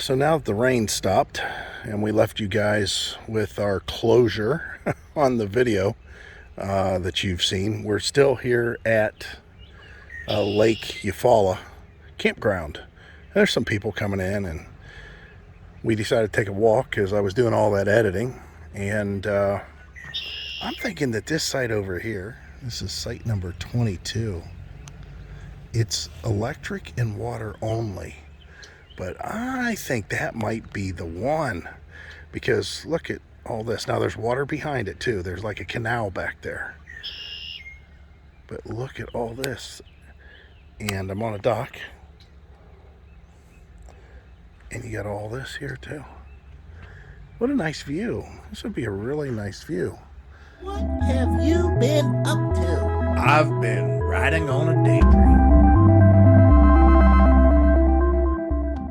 So now that the rain stopped and we left you guys with our closure on the video that you've seen, we're still here at Lake Eufaula campground. There's some people coming in, and we decided to take a walk because I was doing all that editing. And I'm thinking that this site over here, this is site number 22, it's electric and water only. But I think that might be the one, because look at all this. Now there's water behind it too. There's like a canal back there. But look at all this. And I'm on a dock. And you got all this here too. What a nice view. This would be a really nice view. What have you been up to? I've been riding on a daydream.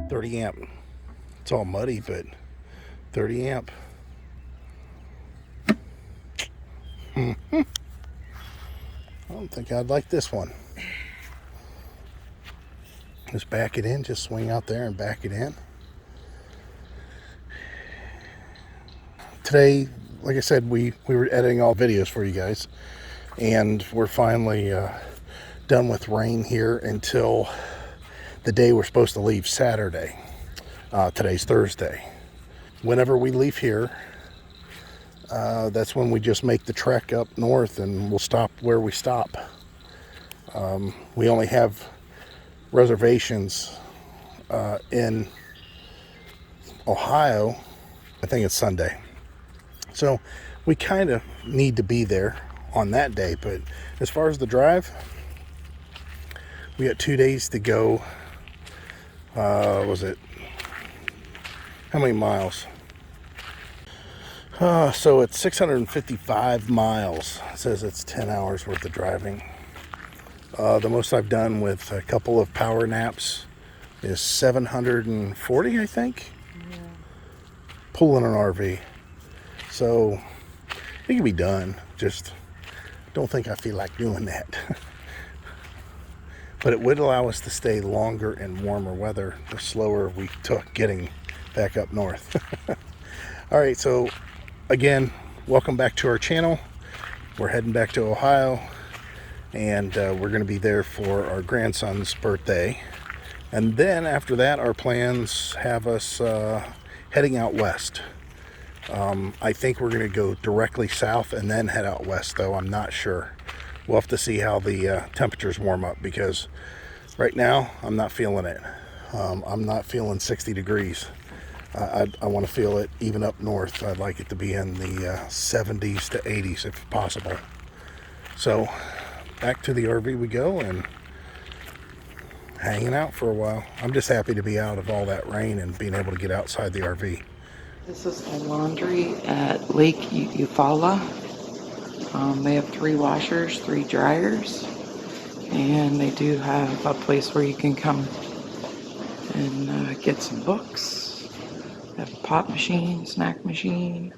30 amp. It's all muddy, but 30 amp. I don't think I'd like this one. Just back it in, just swing out there and back it in. Today, like I said, we were editing all videos for you guys, and we're finally done with rain here until the day we're supposed to leave, Saturday. Today's Thursday. Whenever we leave here, that's when we just make the trek up north, and we'll stop where we stop. We only have reservations in Ohio. I think it's Sunday. So we kind of need to be there on that day. But as far as the drive, we got 2 days to go. Was it, how many miles? So it's 655 miles. It says it's 10 hours worth of driving. The most I've done with a couple of power naps is 740, I think. Yeah. Pulling an RV. So it can be done. Just don't think I feel like doing that. But it would allow us to stay longer in warmer weather the slower we took getting back up north. All right, so again, welcome back to our channel. We're heading back to Ohio, and we're going to be there for our grandson's birthday. And then after that, our plans have us heading out west. I think we're going to go directly south and then head out west, though I'm not sure. We'll have to see how the temperatures warm up, because right now I'm not feeling it. I'm not feeling 60 degrees. I want to feel it even up north. I'd like it to be in the 70s to 80s if possible. So back to the RV we go, and hanging out for a while. I'm just happy to be out of all that rain and being able to get outside the RV. This is the laundry at Lake Eufaula. They have 3 washers, 3 dryers, and they do have a place where you can come and get some books. They have a pop machine, snack machine,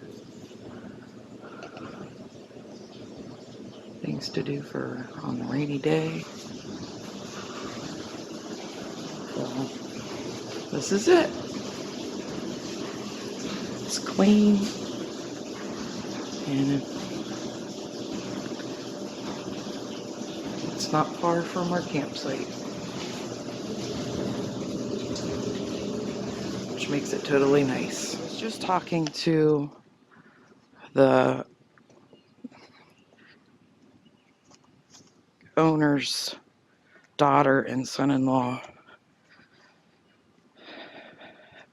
things to do for on the rainy day. So this is it. It's clean, and it's not far from our campsite, which makes it totally nice. I was just talking to the owner's daughter and son-in-law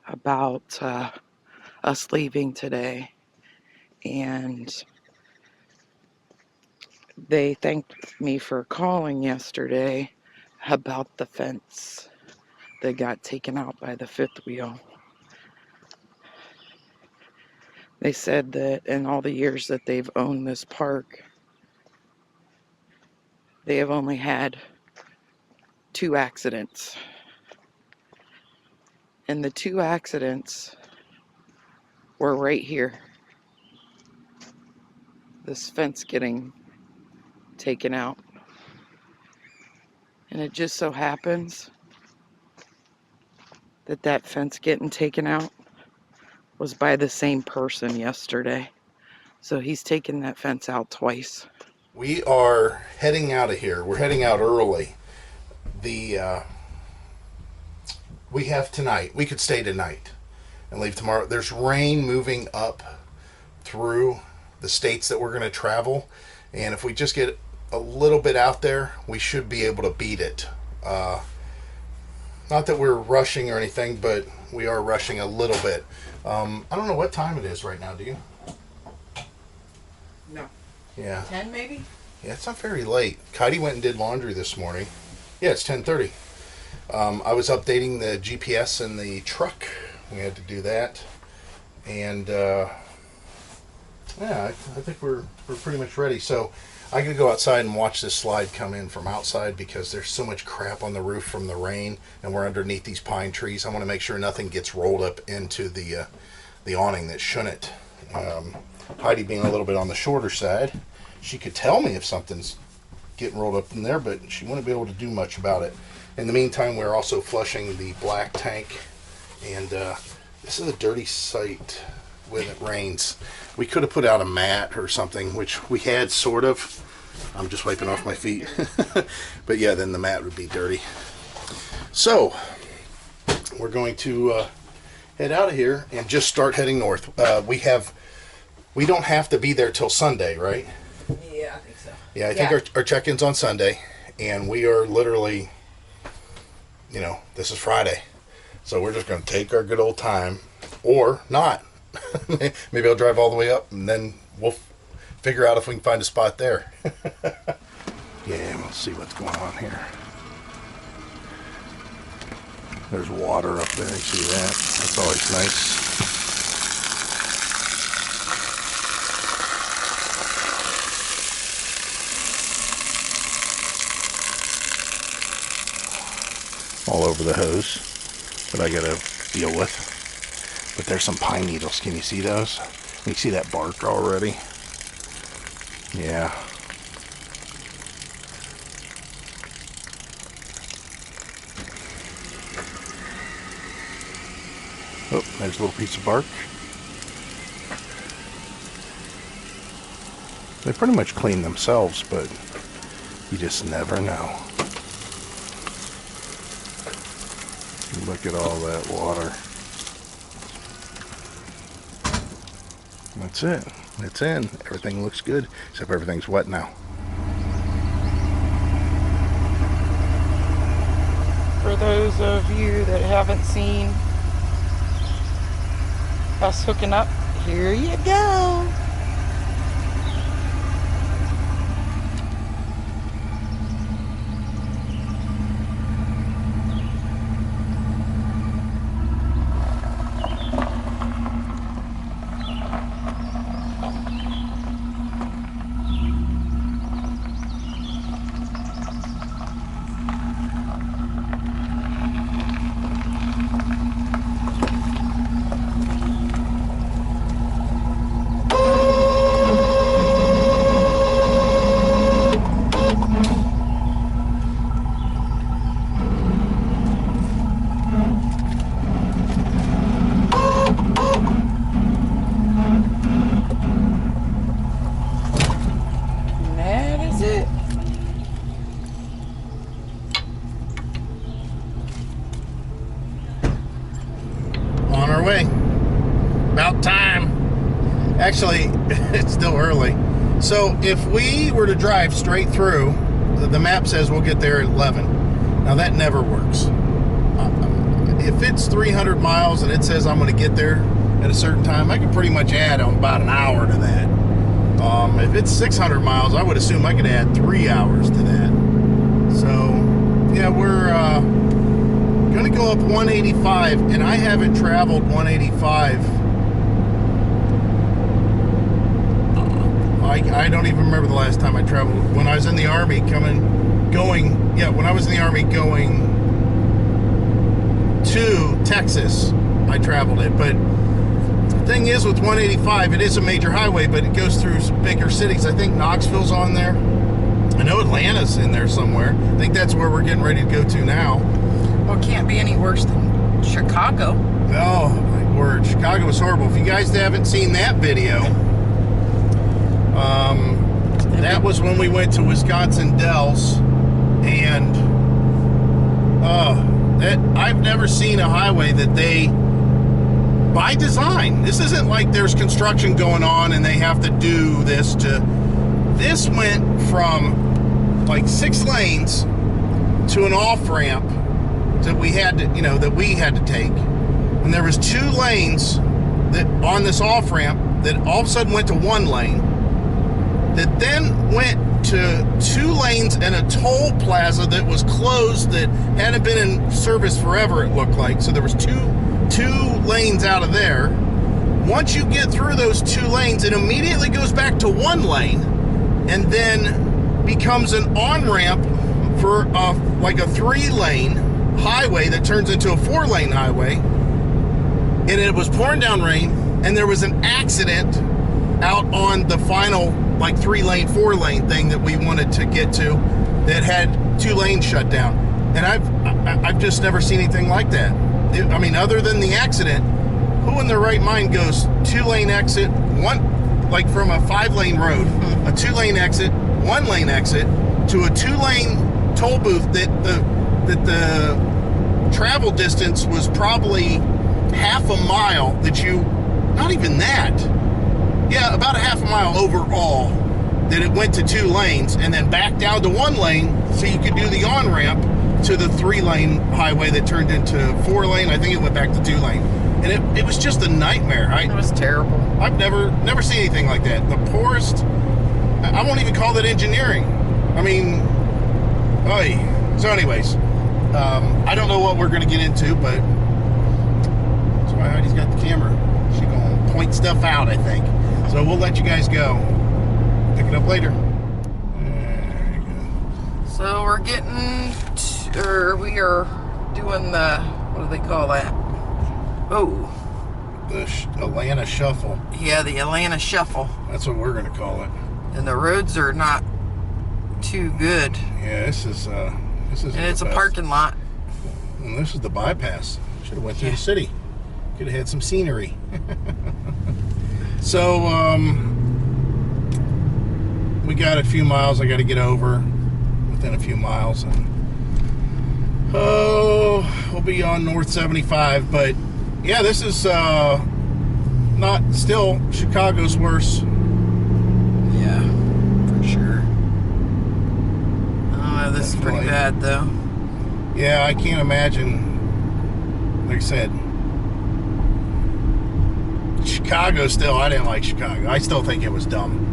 about us leaving today, and they thanked me for calling yesterday about the fence that got taken out by the fifth wheel. They said that in all the years that they've owned this park, they have only had 2 accidents. And the 2 accidents were right here. This fence getting taken out. And it just so happens that fence getting taken out was by the same person yesterday. So he's taken that fence out twice. We are heading out of here. We're heading out early. We have tonight. We could stay tonight and leave tomorrow. There's rain moving up through the states that we're going to travel, and if we just get a little bit out there, we should be able to beat it. Not that we're rushing or anything, but we are rushing a little bit. I don't know what time it is right now, do you? No. Yeah. 10 maybe? Yeah, it's not very late. HEIDI went and did laundry this morning. Yeah, it's 10:30. I was updating the GPS in the truck. We had to do that. And, yeah, I think we're pretty much ready. So I gotta go outside and watch this slide come in from outside because there's so much crap on the roof from the rain, and we're underneath these pine trees. I want to make sure nothing gets rolled up into the awning that shouldn't. HEIDI being a little bit on the shorter side, she could tell me if something's getting rolled up in there, but she wouldn't be able to do much about it. In the meantime, we're also flushing the black tank, and this is a dirty site when it rains. We could have put out a mat or something, which we had sort of. I'm just wiping off my feet. But yeah, then the mat would be dirty. So we're going to head out of here and just start heading north. We don't have to be there till Sunday, right? Yeah, I think so. Yeah, I think our check-in's on Sunday, and we are literally, this is Friday. So we're just going to take our good old time, or not. Maybe I'll drive all the way up, and then we'll figure out if we can find a spot there. Yeah, let's see what's going on here. There's water up there, you see that? That's always nice. All over the hose that I gotta deal with. But there's some pine needles. Can you see those? You see that bark already? Yeah. Oh, there's a little piece of bark. They pretty much clean themselves, but you just never know. Look at all that water. That's it. It's in. Everything looks good, except everything's wet now. For those of you that haven't seen us hooking up, here you go. Actually, it's still early. So if we were to drive straight through, the map says we'll get there at 11. Now that never works. If it's 300 miles and it says I'm going to get there at a certain time, I can pretty much add about an hour to that. If it's 600 miles, I would assume I could add 3 hours to that. So yeah, we're going to go up 185, and I haven't traveled 185. I don't even remember the last time I traveled. When I was in the Army when I was in the Army going to Texas, I traveled it. But the thing is with 185, it is a major highway, but it goes through bigger cities. I think Knoxville's on there. I know Atlanta's in there somewhere. I think that's where we're getting ready to go to now. Well, it can't be any worse than Chicago. Oh, my word. Chicago was horrible. If you guys haven't seen that video, that was when we went to Wisconsin Dells, and I've never seen a highway that they, by design, this isn't like there's construction going on and they have to do this this went from like 6 lanes to an off-ramp that we had to take, and there was 2 lanes that on this off-ramp that all of a sudden went to 1 lane, that then went to 2 lanes and a toll plaza that was closed, that hadn't been in service forever, it looked like. So there was two lanes out of there. Once you get through those 2 lanes, it immediately goes back to 1 lane and then becomes an on-ramp for like a 3-lane highway that turns into a 4-lane highway. And it was pouring down rain, and there was an accident out on the final like 3-lane, 4-lane thing that we wanted to get to, that had 2 lanes shut down. And I've just never seen anything like that. I mean, other than the accident, who in their right mind goes 2-lane exit, like from a 5-lane road, a 2-lane exit, 1-lane exit, to a 2-lane toll booth that the travel distance was probably half a mile, not even that. Yeah, about a half a mile overall, that it went to 2 lanes and then back down to 1 lane so you could do the on-ramp to the 3-lane highway that turned into 4-lane. I think it went back to 2-lane. And it was just a nightmare. It was terrible. I've never seen anything like that. The poorest, I won't even call that engineering. I mean, so anyways, I don't know what we're going to get into, but that's why Heidi's got the camera. She's going to point stuff out, I think. So we'll let you guys go. Pick it up later. There you go. So we're we are doing the, what do they call that? Oh. The Atlanta Shuffle. Yeah, the Atlanta Shuffle. That's what we're going to call it. And the roads are not too good. Yeah, this is and it's a parking lot. And this is the bypass. Should have went through the city. Could have had some scenery. So, we got a few miles I got to get over, within a few miles, and we'll be on North 75. But yeah, this is not still Chicago's worse. Yeah, for sure. Oh, this is pretty bad though. Yeah, I can't imagine. Like I said, Chicago still, I didn't like Chicago. I still think it was dumb.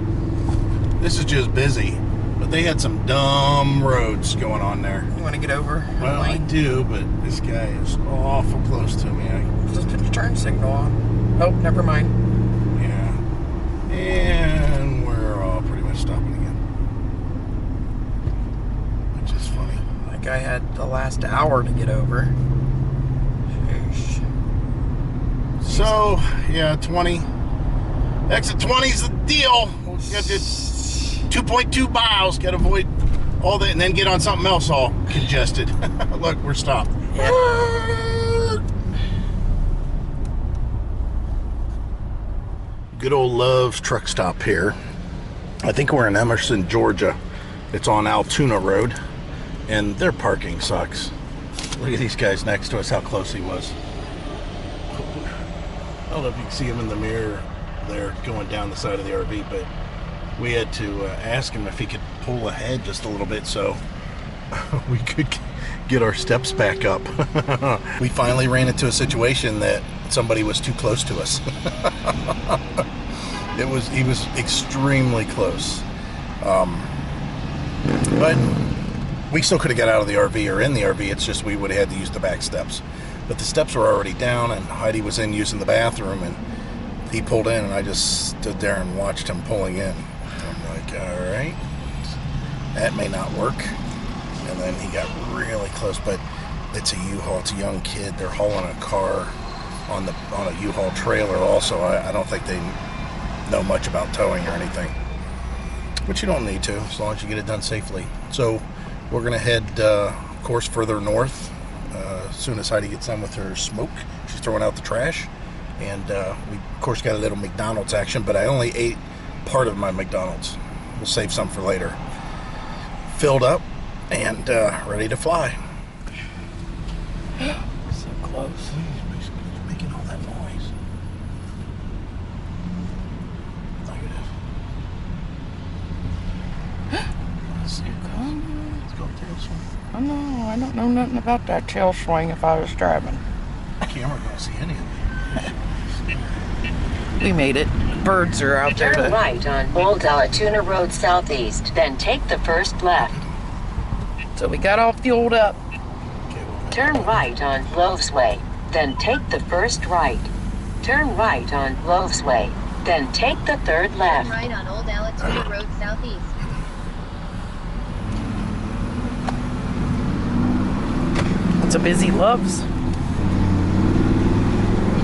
This is just busy, but they had some dumb roads going on there. You want to get over? Well, I do, but this guy is awful close to me. Just put your turn signal on. Oh, never mind. Yeah. And we're all pretty much stopping again. Which is funny. That guy had the last hour to get over. Sheesh. So, yeah, 20. Exit 20 is the deal. We got this 2.2 miles. Got to avoid all that and then get on something else all congested. Look, we're stopped. Yeah. Good old Love's truck stop here. I think we're in Emerson, Georgia. It's on Altoona Road, and their parking sucks. Look at these guys next to us, how close he was. I don't know if you can see him in the mirror there going down the side of the RV, but we had to ask him if he could pull ahead just a little bit so we could get our steps back up. We finally ran into a situation that somebody was too close to us. He was extremely close. But we still could have got out of the RV or in the RV. It's just we would have had to use the back steps. But the steps were already down, and Heidi was in using the bathroom, and he pulled in, and I just stood there and watched him pulling in. I'm like, all right, that may not work. And then he got really close, but it's a U-Haul. It's a young kid. They're hauling a car on a U-Haul trailer also. I don't think they know much about towing or anything. But you don't need to, as long as you get it done safely. So we're going to head course further north As soon as Heidi gets done with her smoke, she's throwing out the trash. And we, of course, got a little McDonald's action, but I only ate part of my McDonald's. We'll save some for later. Filled up and ready to fly. So close. He's making all that noise. Look at this. Let's go up there this one. Oh no, I don't know nothing about that tail swing if I was driving. The camera don't see any of it. We made it. Birds are out there. Turn right on Old Alatoona Road Southeast, then take the first left. So we got all fueled up. Turn right on Loaves Way, then take the first right. Turn right on Loaves Way, then take the third left. Turn right on Old Alatoona Road Southeast. It's a busy Loves. In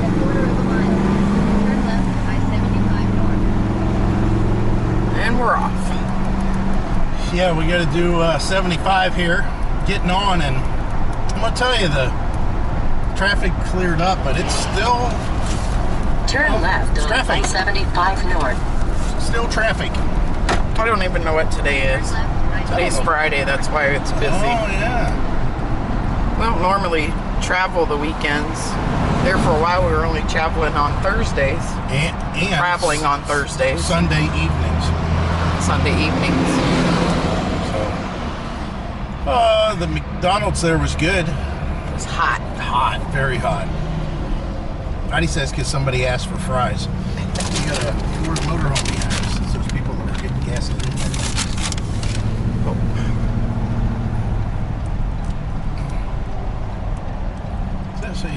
a quarter of a mile, turn left I-75 north. And we're off. Yeah, we got to do 75 here, getting on, and I'm gonna tell you, the traffic cleared up, but it's still Turn left on traffic. I-75 north. Still traffic. I don't even know what today is. Turn left right Today's Friday, that's why it's busy. Oh yeah. We don't normally travel the weekends. There for a while we were only traveling on Thursdays. And Traveling on Thursdays. Sunday evenings. Sunday evenings. So, the McDonald's there was good. It was hot. Hot, very hot. Heidi says because somebody asked for fries. We got a Ford motorhome behind us. It's those people that are getting gas in. Oh.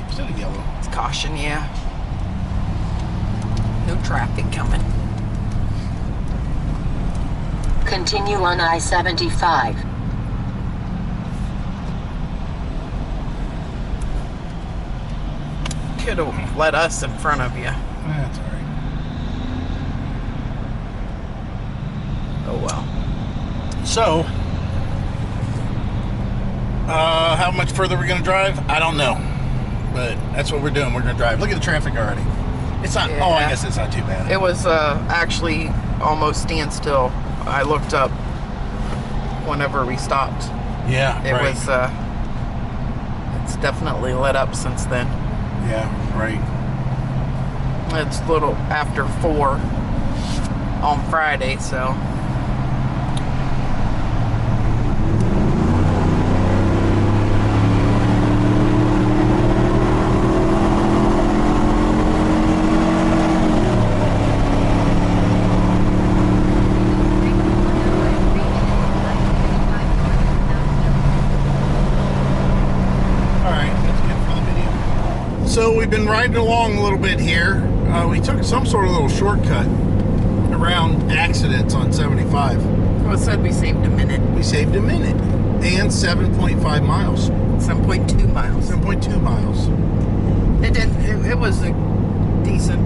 Is that a yellow? It's caution, yeah. No traffic coming. Continue on I-75. Could have let us in front of you. That's all right. Oh well. So, how much further we're going to drive? I don't know. But that's what we're doing. We're going to drive. Look at the traffic already. It's not, oh, I Yeah. guess it's not too bad. It was actually almost standstill. I looked up whenever we stopped. Yeah, It right. was, it's definitely lit up since then. Yeah, right. It's a little after 4 on Friday, so. All right, that's good for the video. So we've been riding along a little bit here. We took some sort of little shortcut around accidents on 75. Well, it said we saved a minute. We saved a minute and 7.5 miles. 7.2 miles. 7.2 miles. It was a decent.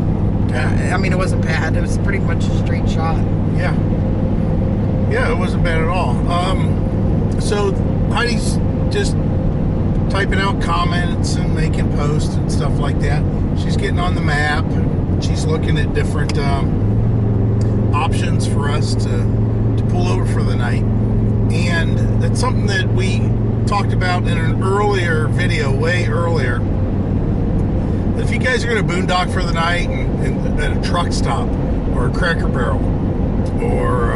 I mean, it wasn't bad. It was pretty much a straight shot. Yeah. Yeah, it wasn't bad at all. So Heidi's just typing out comments and making posts and stuff like that. She's getting on the map. She's looking at different options for us to pull over for the night. And that's something that we talked about in an earlier video, way earlier. If you guys are going to boondock for the night and at a truck stop or a Cracker Barrel or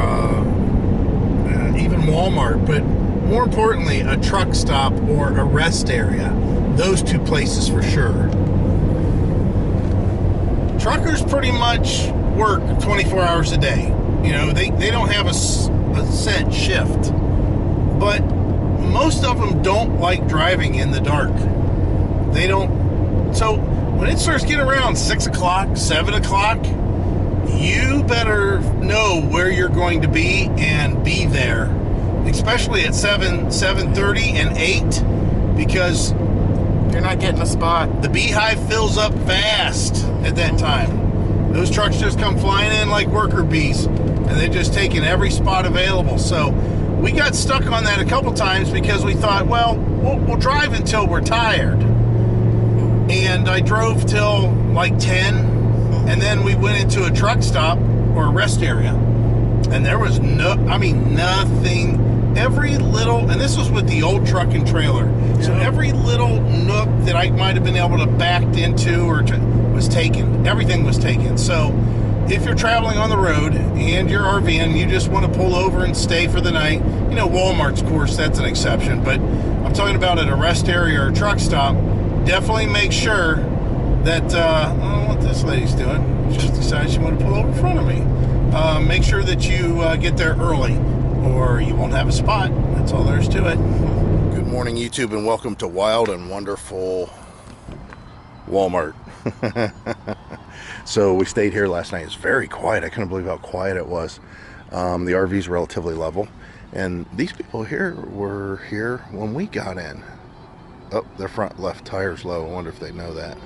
even Walmart, but more importantly, a truck stop or a rest area, those two places for sure. Truckers pretty much work 24 hours a day. You know, they don't have a set shift, but most of them don't like driving in the dark. They don't. So when it starts getting around 6 o'clock, 7 o'clock, you better know where you're going to be and be there, especially at 7:30 and 8, because You're not getting a spot. the beehive fills up fast at that time. Those trucks just come flying in like worker bees, and they're just taking every spot available. So we got stuck on that a couple times because we thought, well, we'll drive until we're tired. And I drove till like 10, and then we went into a truck stop or a rest area, and there was nothing. Every little, and this was with the old truck and trailer, so every little nook that I might have been able to back into was taken. Everything was taken. So if you're traveling on the road and you're RVing and you just want to pull over and stay for the night, you know, Walmart's, of course, that's an exception, but I'm talking about at a rest area or a truck stop, definitely make sure that, I don't know what this lady's doing. She just decided she wanted to pull over in front of me. Make sure that you get there early, or you won't have a spot. That's all there is to it. Good morning, YouTube, and welcome to wild and wonderful Walmart. So we stayed here last night. It was very quiet. I couldn't believe how quiet it was. The RV's relatively level, and these people here were here when we got in. Oh, their front left tire's low. I wonder if they know that.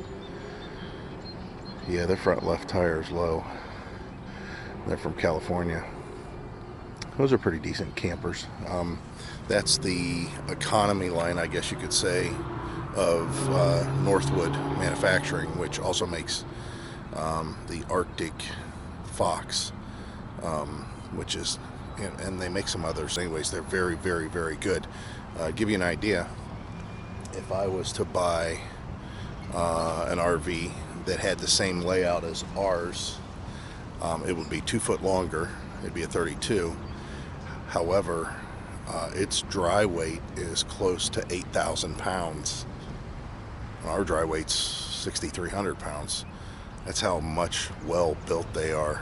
Yeah, their front left tire's low. They're from California. Those are pretty decent campers. That's the economy line, I guess you could say, of Northwood Manufacturing, which also makes the Arctic Fox, which is, and they make some others. Anyways, they're very, very, very good. Give you an idea, if I was to buy an RV that had the same layout as ours, it would be 2 foot longer. It'd be a 32. However, its dry weight is close to 8,000 pounds. Our dry weight's 6,300 pounds. That's how much well built they are.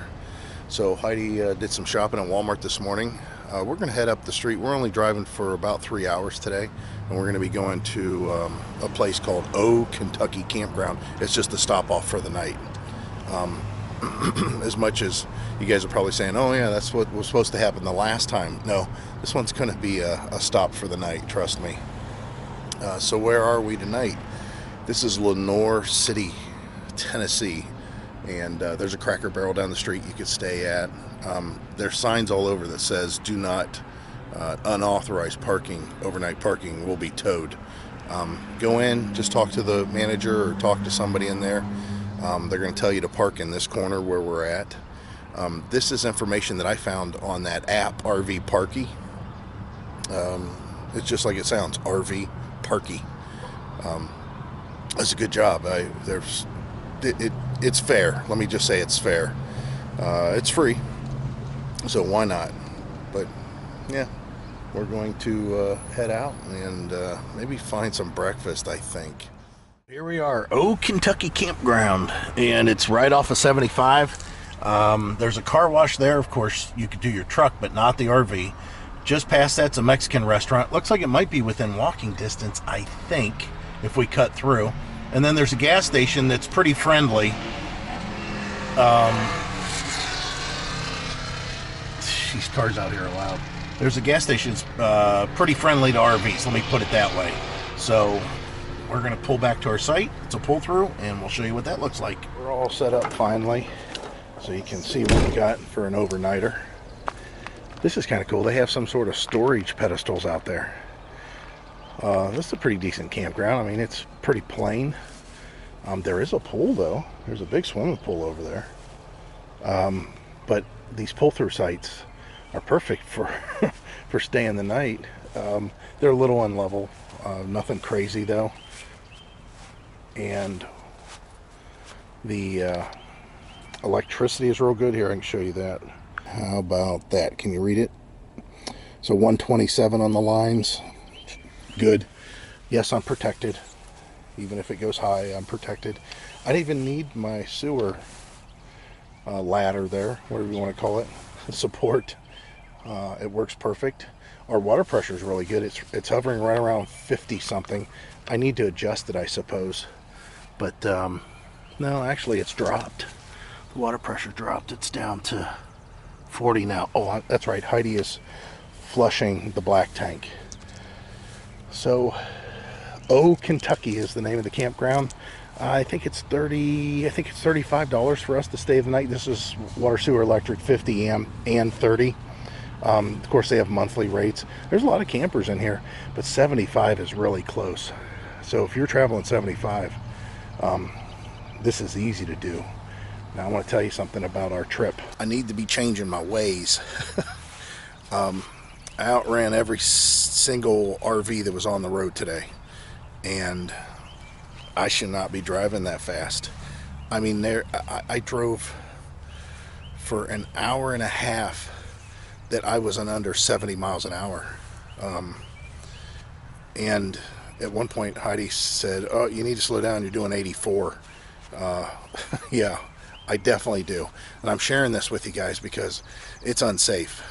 So Heidi did some shopping at Walmart this morning. We're going to head up the street. We're only driving for about 3 hours today, and we're going to be going to a place called Kentucky Campground. It's just a stop off for the night. As much as you guys are probably saying, oh yeah, that's what was supposed to happen the last time. No, this one's going to be a stop for the night, trust me. So where are we tonight? This is Lenoir City, Tennessee, and there's a Cracker Barrel down the street you could stay at. There's signs all over that says do not unauthorized parking, overnight parking will be towed. Go in, just talk to the manager or talk to somebody in there. They're going to tell you to park in this corner where we're at. This is information that I found on that app, RV Parky. It's just like it sounds, RV Parky. That's a good job. It's fair. Let me just say it's fair. It's free, so why not? But yeah, we're going to head out and maybe find some breakfast, I think. Here we are, Kentucky Campground, and it's right off of 75. There's a car wash there. Of course, you could do your truck, but not the RV. Just past that's a Mexican restaurant. Looks like it might be within walking distance, I think, if we cut through. And then there's a gas station that's pretty friendly. These cars out here are loud. There's a gas station that's pretty friendly to RVs, let me put it that way. So we're going to pull back to our site. It's a pull through, and we'll show you what that looks like. We're all set up finally, so you can see what we got for an overnighter. This is kind of cool. They have some sort of storage pedestals out there. This is a pretty decent campground. I mean, it's pretty plain. There is a pool, though. There's a big swimming pool over there. But these pull-through sites are perfect for for staying the night. They're a little unlevel. Nothing crazy, though. And the electricity is real good here. I can show you that. How about that? Can you read it? So 127 on the lines. Good. Yes, I'm protected. Even if it goes high, I'm protected. I don't even need my sewer ladder there, whatever you want to call it, support. It works perfect. Our water pressure is really good. It's hovering right around 50 something. I need to adjust it, I suppose. But no, actually it's dropped. The water pressure dropped. It's down to 40 now. Oh, that's right. Heidi is flushing the black tank. So, Kentucky is the name of the campground. I think it's $35 for us to stay the night. This is water, sewer, electric, 50 and 30. Of course, they have monthly rates. There's a lot of campers in here, but 75 is really close. So if you're traveling 75, this is easy to do. Now I want to tell you something about our trip. I need to be changing my ways. I outran every single RV that was on the road today, and I should not be driving that fast. I mean, I drove for an hour and a half that I was in under 70 miles an hour. And at one point, Heidi said, "Oh, you need to slow down. You're doing 84." Yeah, I definitely do. And I'm sharing this with you guys because it's unsafe.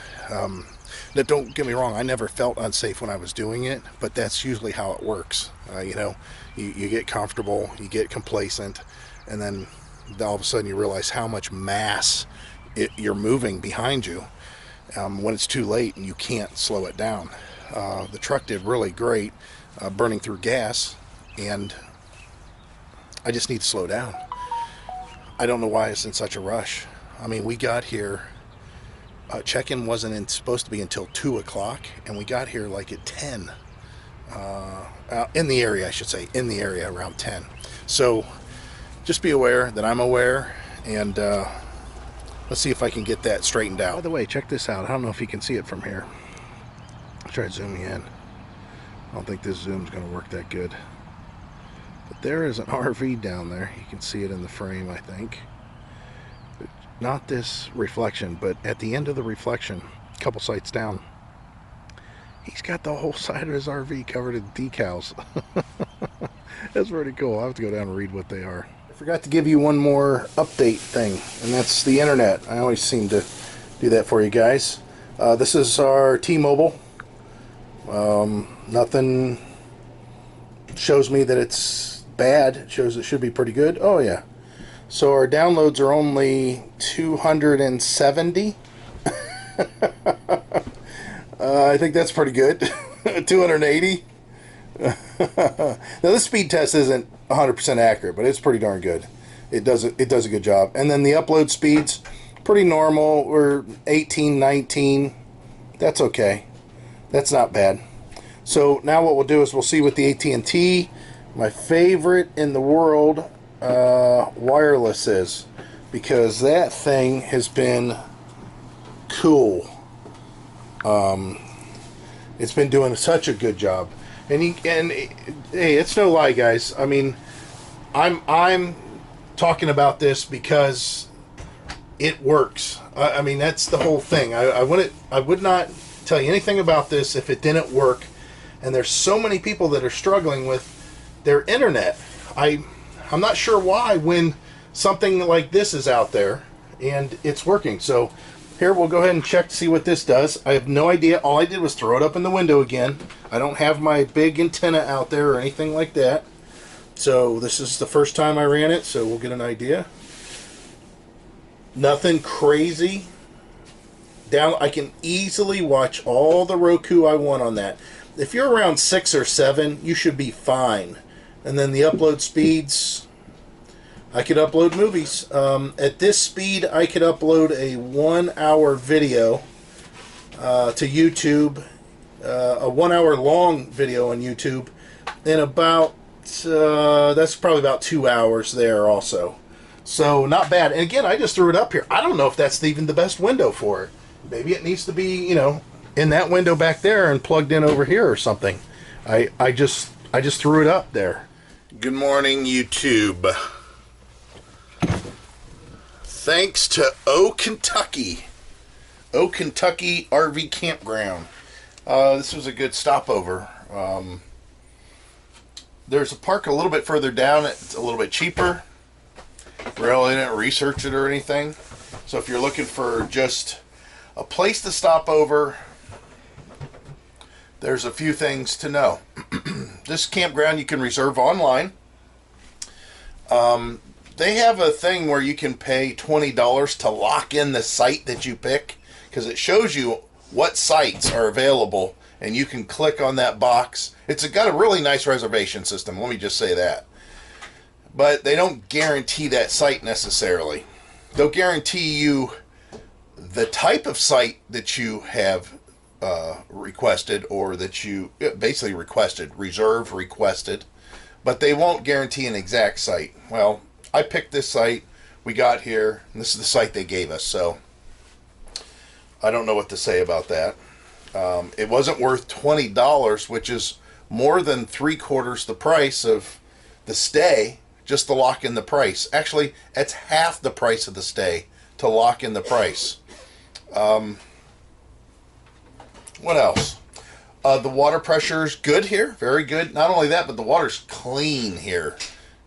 Now, don't get me wrong, I never felt unsafe when I was doing it, but that's usually how it works. You know, you get comfortable, you get complacent, and then all of a sudden you realize how much mass you're moving behind you when it's too late and you can't slow it down. The truck did really great burning through gas, and I just need to slow down. I don't know why it's in such a rush. I mean, we got here, check-in wasn't supposed to be until 2 o'clock, and we got here like at 10. In the area, I should say, in the area around 10. So just be aware that I'm aware, and let's see if I can get that straightened out. By the way, check this out. I don't know if you can see it from here. I'll try zooming in. I don't think this zoom's going to work that good. But there is an RV down there. You can see it in the frame, I think. But not this reflection, but at the end of the reflection, a couple sites down, he's got the whole side of his RV covered in decals. That's pretty cool. I'll have to go down and read what they are. I forgot to give you one more update thing, and that's the internet. I always seem to do that for you guys. This is our T-Mobile. Nothing shows me that it's bad. It shows it should be pretty good. Oh yeah. So our downloads are only 270. I think that's pretty good. 280. Now this speed test isn't 100% accurate, but it's pretty darn good. It does a good job. And then the upload speeds, pretty normal. We're 18, 19. That's okay. That's not bad. So now what we'll do is we'll see with the AT&T, my favorite in the world, wireless is, because that thing has been cool. It's been doing such a good job. And hey, it's no lie, guys. I mean, I'm talking about this because it works. I mean, that's the whole thing. I would not tell you anything about this if it didn't work. And there's so many people that are struggling with their internet. I'm not sure why when something like this is out there and it's working. So here, we'll go ahead and check to see what this does. I have no idea. All I did was throw it up in the window again. I don't have my big antenna out there or anything like that. So this is the first time I ran it, so we'll get an idea. Nothing crazy. I can easily watch all the Roku I want on that. If you're around 6 or 7, you should be fine. And then the upload speeds, I could upload movies. At this speed, I could upload a 1-hour video to YouTube, a 1-hour long video on YouTube, in about, that's probably about 2 hours there also. So not bad. And again, I just threw it up here. I don't know if that's even the best window for it. Maybe it needs to be, you know, in that window back there and plugged in over here or something. I just threw it up there. Good morning, YouTube. Thanks to Kentucky RV Campground. This was a good stopover. There's a park a little bit further down. It's a little bit cheaper. Really didn't research it or anything. So if you're looking for just a place to stop over, there's a few things to know. This campground you can reserve online. They have a thing where you can pay $20 to lock in the site that you pick, because it shows you what sites are available, and you can click on that box. It's got a really nice reservation system, let me just say that. But they don't guarantee that site necessarily. They'll guarantee you the type of site that you have requested, or that you basically requested, but they won't guarantee an exact site. Well, I picked this site, we got here, and this is the site they gave us, so I don't know what to say about that. It wasn't worth $20, which is more than 3/4 the price of the stay, just to lock in the price. Actually, it's half the price of the stay to lock in the price. What else? The water pressure is good here, very good. Not only that, but the water's clean here.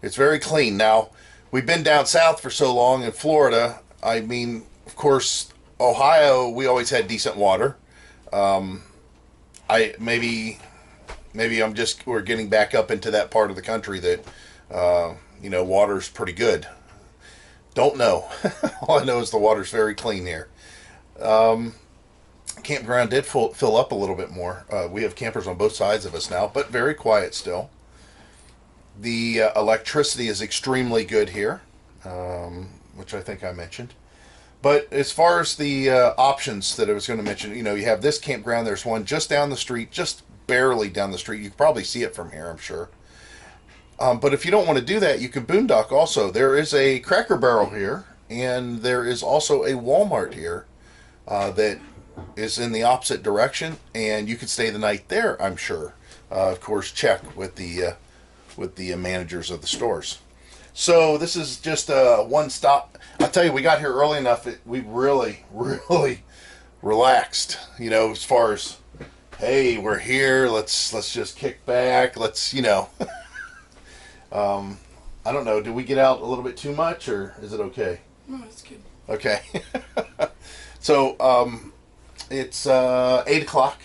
It's very clean. Now, we've been down south for so long in Florida. I mean, of course, Ohio, we always had decent water. We're getting back up into that part of the country that, water's pretty good. Don't know. All I know is the water's very clean here. Campground did fill up a little bit more. We have campers on both sides of us now, but very quiet still. The electricity is extremely good here, which I think I mentioned. But as far as the options that I was going to mention, you have this campground. There's one just down the street, just barely down the street. You can probably see it from here, I'm sure. But if you don't want to do that, you can boondock also. There is a Cracker Barrel here, and there is also a Walmart here that is in the opposite direction, and you could stay the night there, I'm sure. Of course, check with the managers of the stores. So this is just a one stop. I'll tell you, we got here early enough. We really, really relaxed. As far as, hey, we're here. Let's just kick back. I don't know. Did we get out a little bit too much, or is it okay? No, it's good. Okay. So it's 8 o'clock.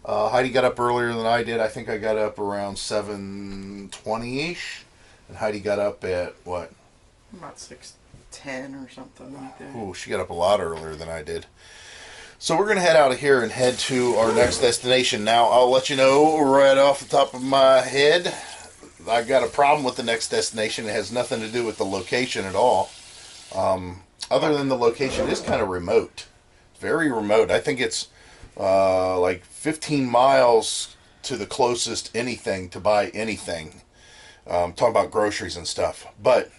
Heidi got up earlier than I did. I think I got up around 7:20-ish. And Heidi got up at what? About 6:10 or something like that. Oh, she got up a lot earlier than I did. So we're going to head out of here and head to our next destination. Now, I'll let you know right off the top of my head, I got a problem with the next destination. It has nothing to do with the location at all. Other than the location is kind of remote. Very remote. I think it's like 15 miles to the closest anything to buy anything. Talking about groceries and stuff. But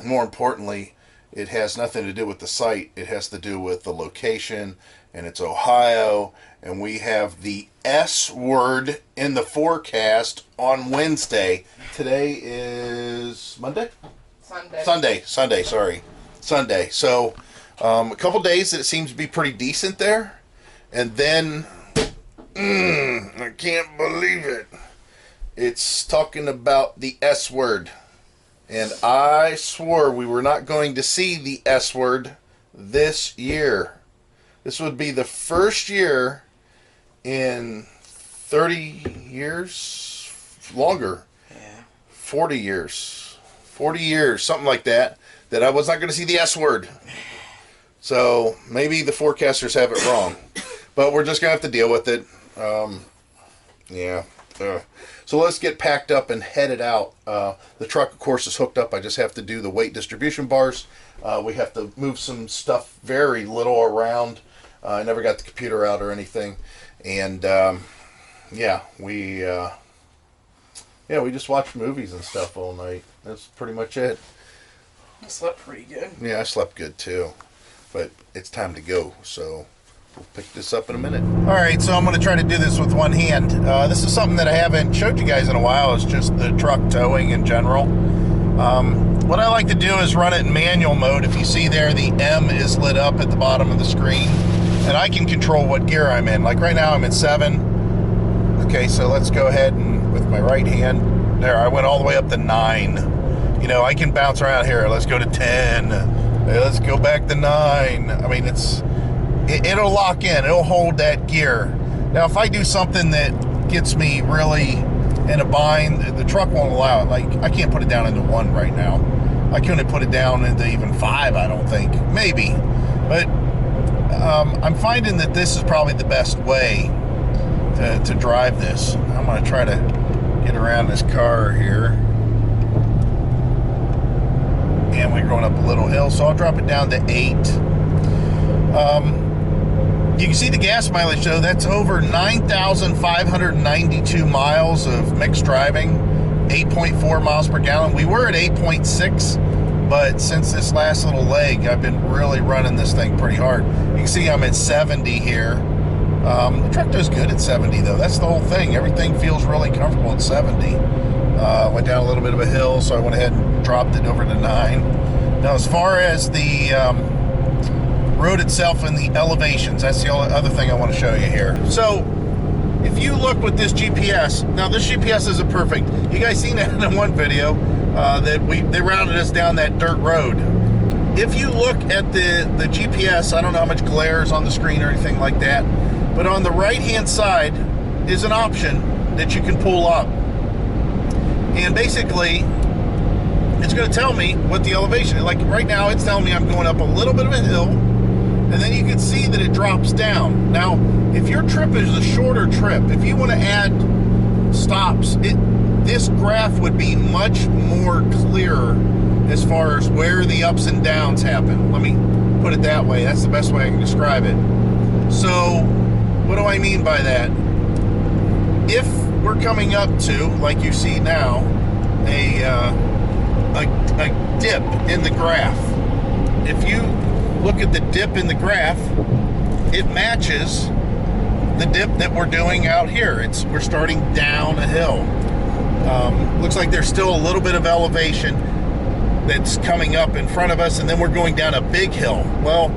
more importantly, it has nothing to do with the site. It has to do with the location, and it's Ohio, and we have the S word in the forecast on Wednesday. Today is Monday? Sunday, sorry. Sunday. So a couple days that it seems to be pretty decent there, and then I can't believe it. It's talking about the S word. And I swore we were not going to see the S word this year. This would be the first year in 30 years, longer. Yeah. 40 years, something like that I was not going to see the S word. So maybe the forecasters have it wrong. But we're just going to have to deal with it. Yeah. So let's get packed up and headed out. The truck, of course, is hooked up. I just have to do the weight distribution bars. We have to move some stuff, very little around. I never got the computer out or anything. And we just watched movies and stuff all night. That's pretty much it. I slept pretty good. Yeah, I slept good too. But it's time to go, so we'll pick this up in a minute. All right, so I'm going to try to do this with one hand. This is something that I haven't showed you guys in a while. It's just the truck towing in general. What I like to do is run it in manual mode. If you see there, the M is lit up at the bottom of the screen. And I can control what gear I'm in. Like right now, I'm in 7. Okay, so let's go ahead and with my right hand. There, I went all the way up to 9. I can bounce around here. Let's go to 10. Hey, let's go back to 9. I mean, it'll lock in. It'll hold that gear. Now, if I do something that gets me really in a bind, the truck won't allow it. Like, I can't put it down into 1 right now. I couldn't put it down into even 5, I don't think. Maybe. But I'm finding that this is probably the best way to drive this. I'm going to try to get around this car here. And we're going up a little hill, so I'll drop it down to 8. You can see the gas mileage though. That's over 9,592 miles of mixed driving, 8.4 miles per gallon. We were at 8.6, but since this last little leg, I've been really running this thing pretty hard. You can see I'm at 70 here. The truck does good at 70 though. That's the whole thing. Everything feels really comfortable at 70. Went down a little bit of a hill, so I went ahead and dropped it over to 9. Now, as far as the road itself and the elevations, that's the only other thing I want to show you here. So, if you look with this GPS, now this GPS isn't perfect. You guys seen that in one video that they routed us down that dirt road. If you look at the GPS, I don't know how much glare is on the screen or anything like that, but on the right-hand side is an option that you can pull up. And basically, it's going to tell me what the elevation is. Like right now, it's telling me I'm going up a little bit of a hill, and then you can see that it drops down. Now, if your trip is a shorter trip, if you want to add stops, this graph would be much more clearer as far as where the ups and downs happen. Let me put it that way. That's the best way I can describe it. So, what do I mean by that? If we're coming up to, like you see now, a dip in the graph. If you look at the dip in the graph, it matches the dip that we're doing out here. We're starting down a hill. Looks like there's still a little bit of elevation that's coming up in front of us, and then we're going down a big hill. Well,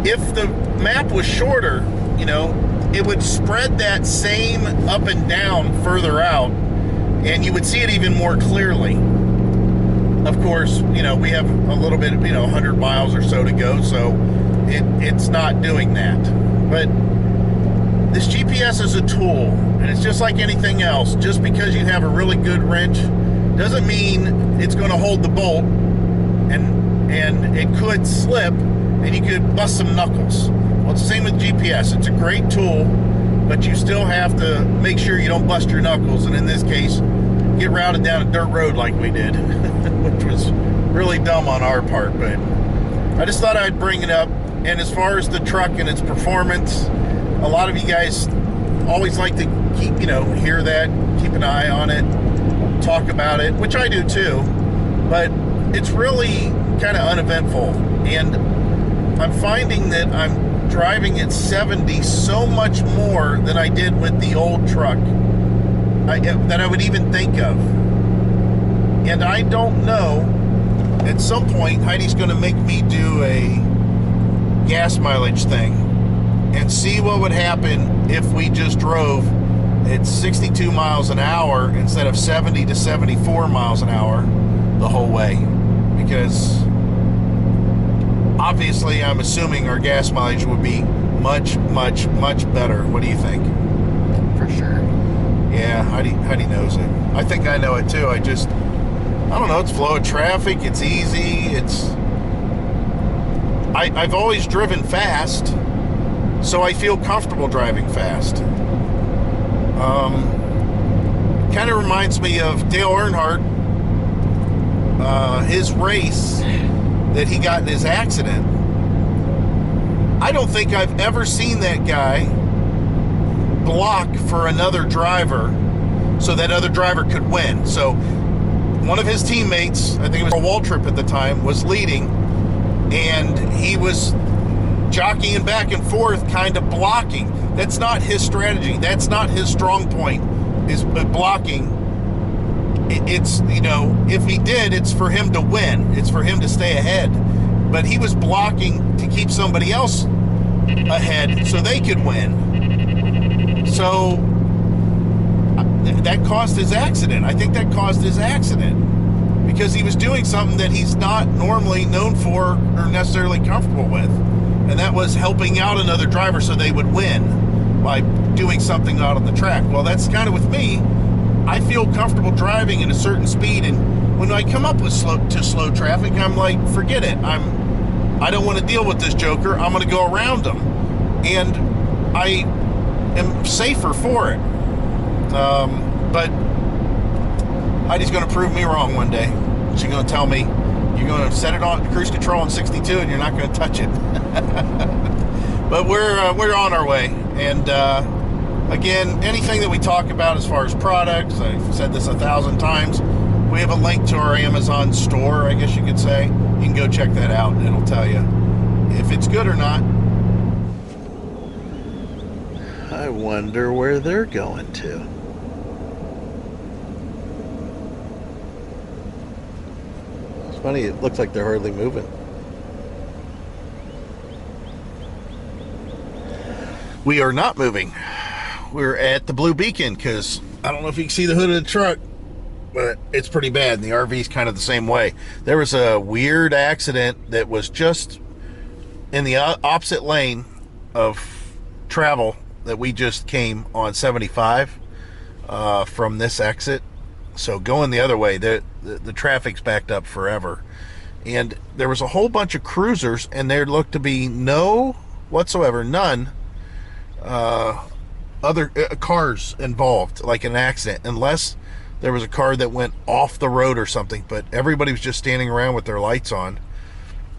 if the map was shorter, you know, it would spread that same up and down further out, and you would see it even more clearly. Of course, you know, we have a little bit, 100 miles or so to go, so it's not doing that. But this GPS is a tool, and it's just like anything else. Just because you have a really good wrench doesn't mean it's going to hold the bolt, and it could slip, and you could bust some knuckles. Well, it's the same with GPS. It's a great tool, but you still have to make sure you don't bust your knuckles, and in this case, get routed down a dirt road like we did, which was really dumb on our part, but I just thought I'd bring it up. And as far as the truck and its performance, a lot of you guys always like to keep, hear that, keep an eye on it, talk about it, which I do too, but it's really kind of uneventful, and I'm finding that I'm driving at 70 so much more than I did with the old truck that I would even think of. And I don't know, at some point Heidi's going to make me do a gas mileage thing and see what would happen if we just drove at 62 miles an hour instead of 70 to 74 miles an hour the whole way, because obviously I'm assuming our gas mileage would be much, much, much better. What do you think? For sure. Yeah, Heidi knows it. I think I know it too. I don't know, it's flow of traffic, it's easy, I've always driven fast, so I feel comfortable driving fast. Kind of reminds me of Dale Earnhardt, his race that he got in his accident. I don't think I've ever seen that guy block for another driver so that other driver could win. So one of his teammates, I think it was Waltrip at the time, was leading, and he was jockeying back and forth, kind of blocking. That's not his strategy. That's not his strong point, is blocking. It's, if he did, it's for him to win. It's for him to stay ahead. But he was blocking to keep somebody else ahead so they could win. So that caused his accident. I think that caused his accident because he was doing something that he's not normally known for or necessarily comfortable with. And that was helping out another driver so they would win by doing something out on the track. Well, that's kind of with me. I feel comfortable driving at a certain speed, and when I come up with slow traffic, I'm like, forget it. I don't want to deal with this joker. I'm going to go around him, and I am safer for it. But Heidi's going to prove me wrong one day. She's going to tell me, You're going to set it on cruise control on 62 and you're not going to touch it. But we're on our way. And again, anything that we talk about as far as products, I've said this 1,000 times, we have a link to our Amazon store, I guess you could say. You can go check that out and it'll tell you if it's good or not. I wonder where they're going to. It's funny, it looks like they're hardly moving. We are not moving. We're at the Blue Beacon because I don't know if you can see the hood of the truck, but it's pretty bad. And the RV's kind of the same way. There was a weird accident that was just in the opposite lane of travel that we just came on 75 from this exit. So going the other way, the traffic's backed up forever. And there was a whole bunch of cruisers, and there looked to be none other cars involved, like an accident, unless there was a car that went off the road or something. But everybody was just standing around with their lights on,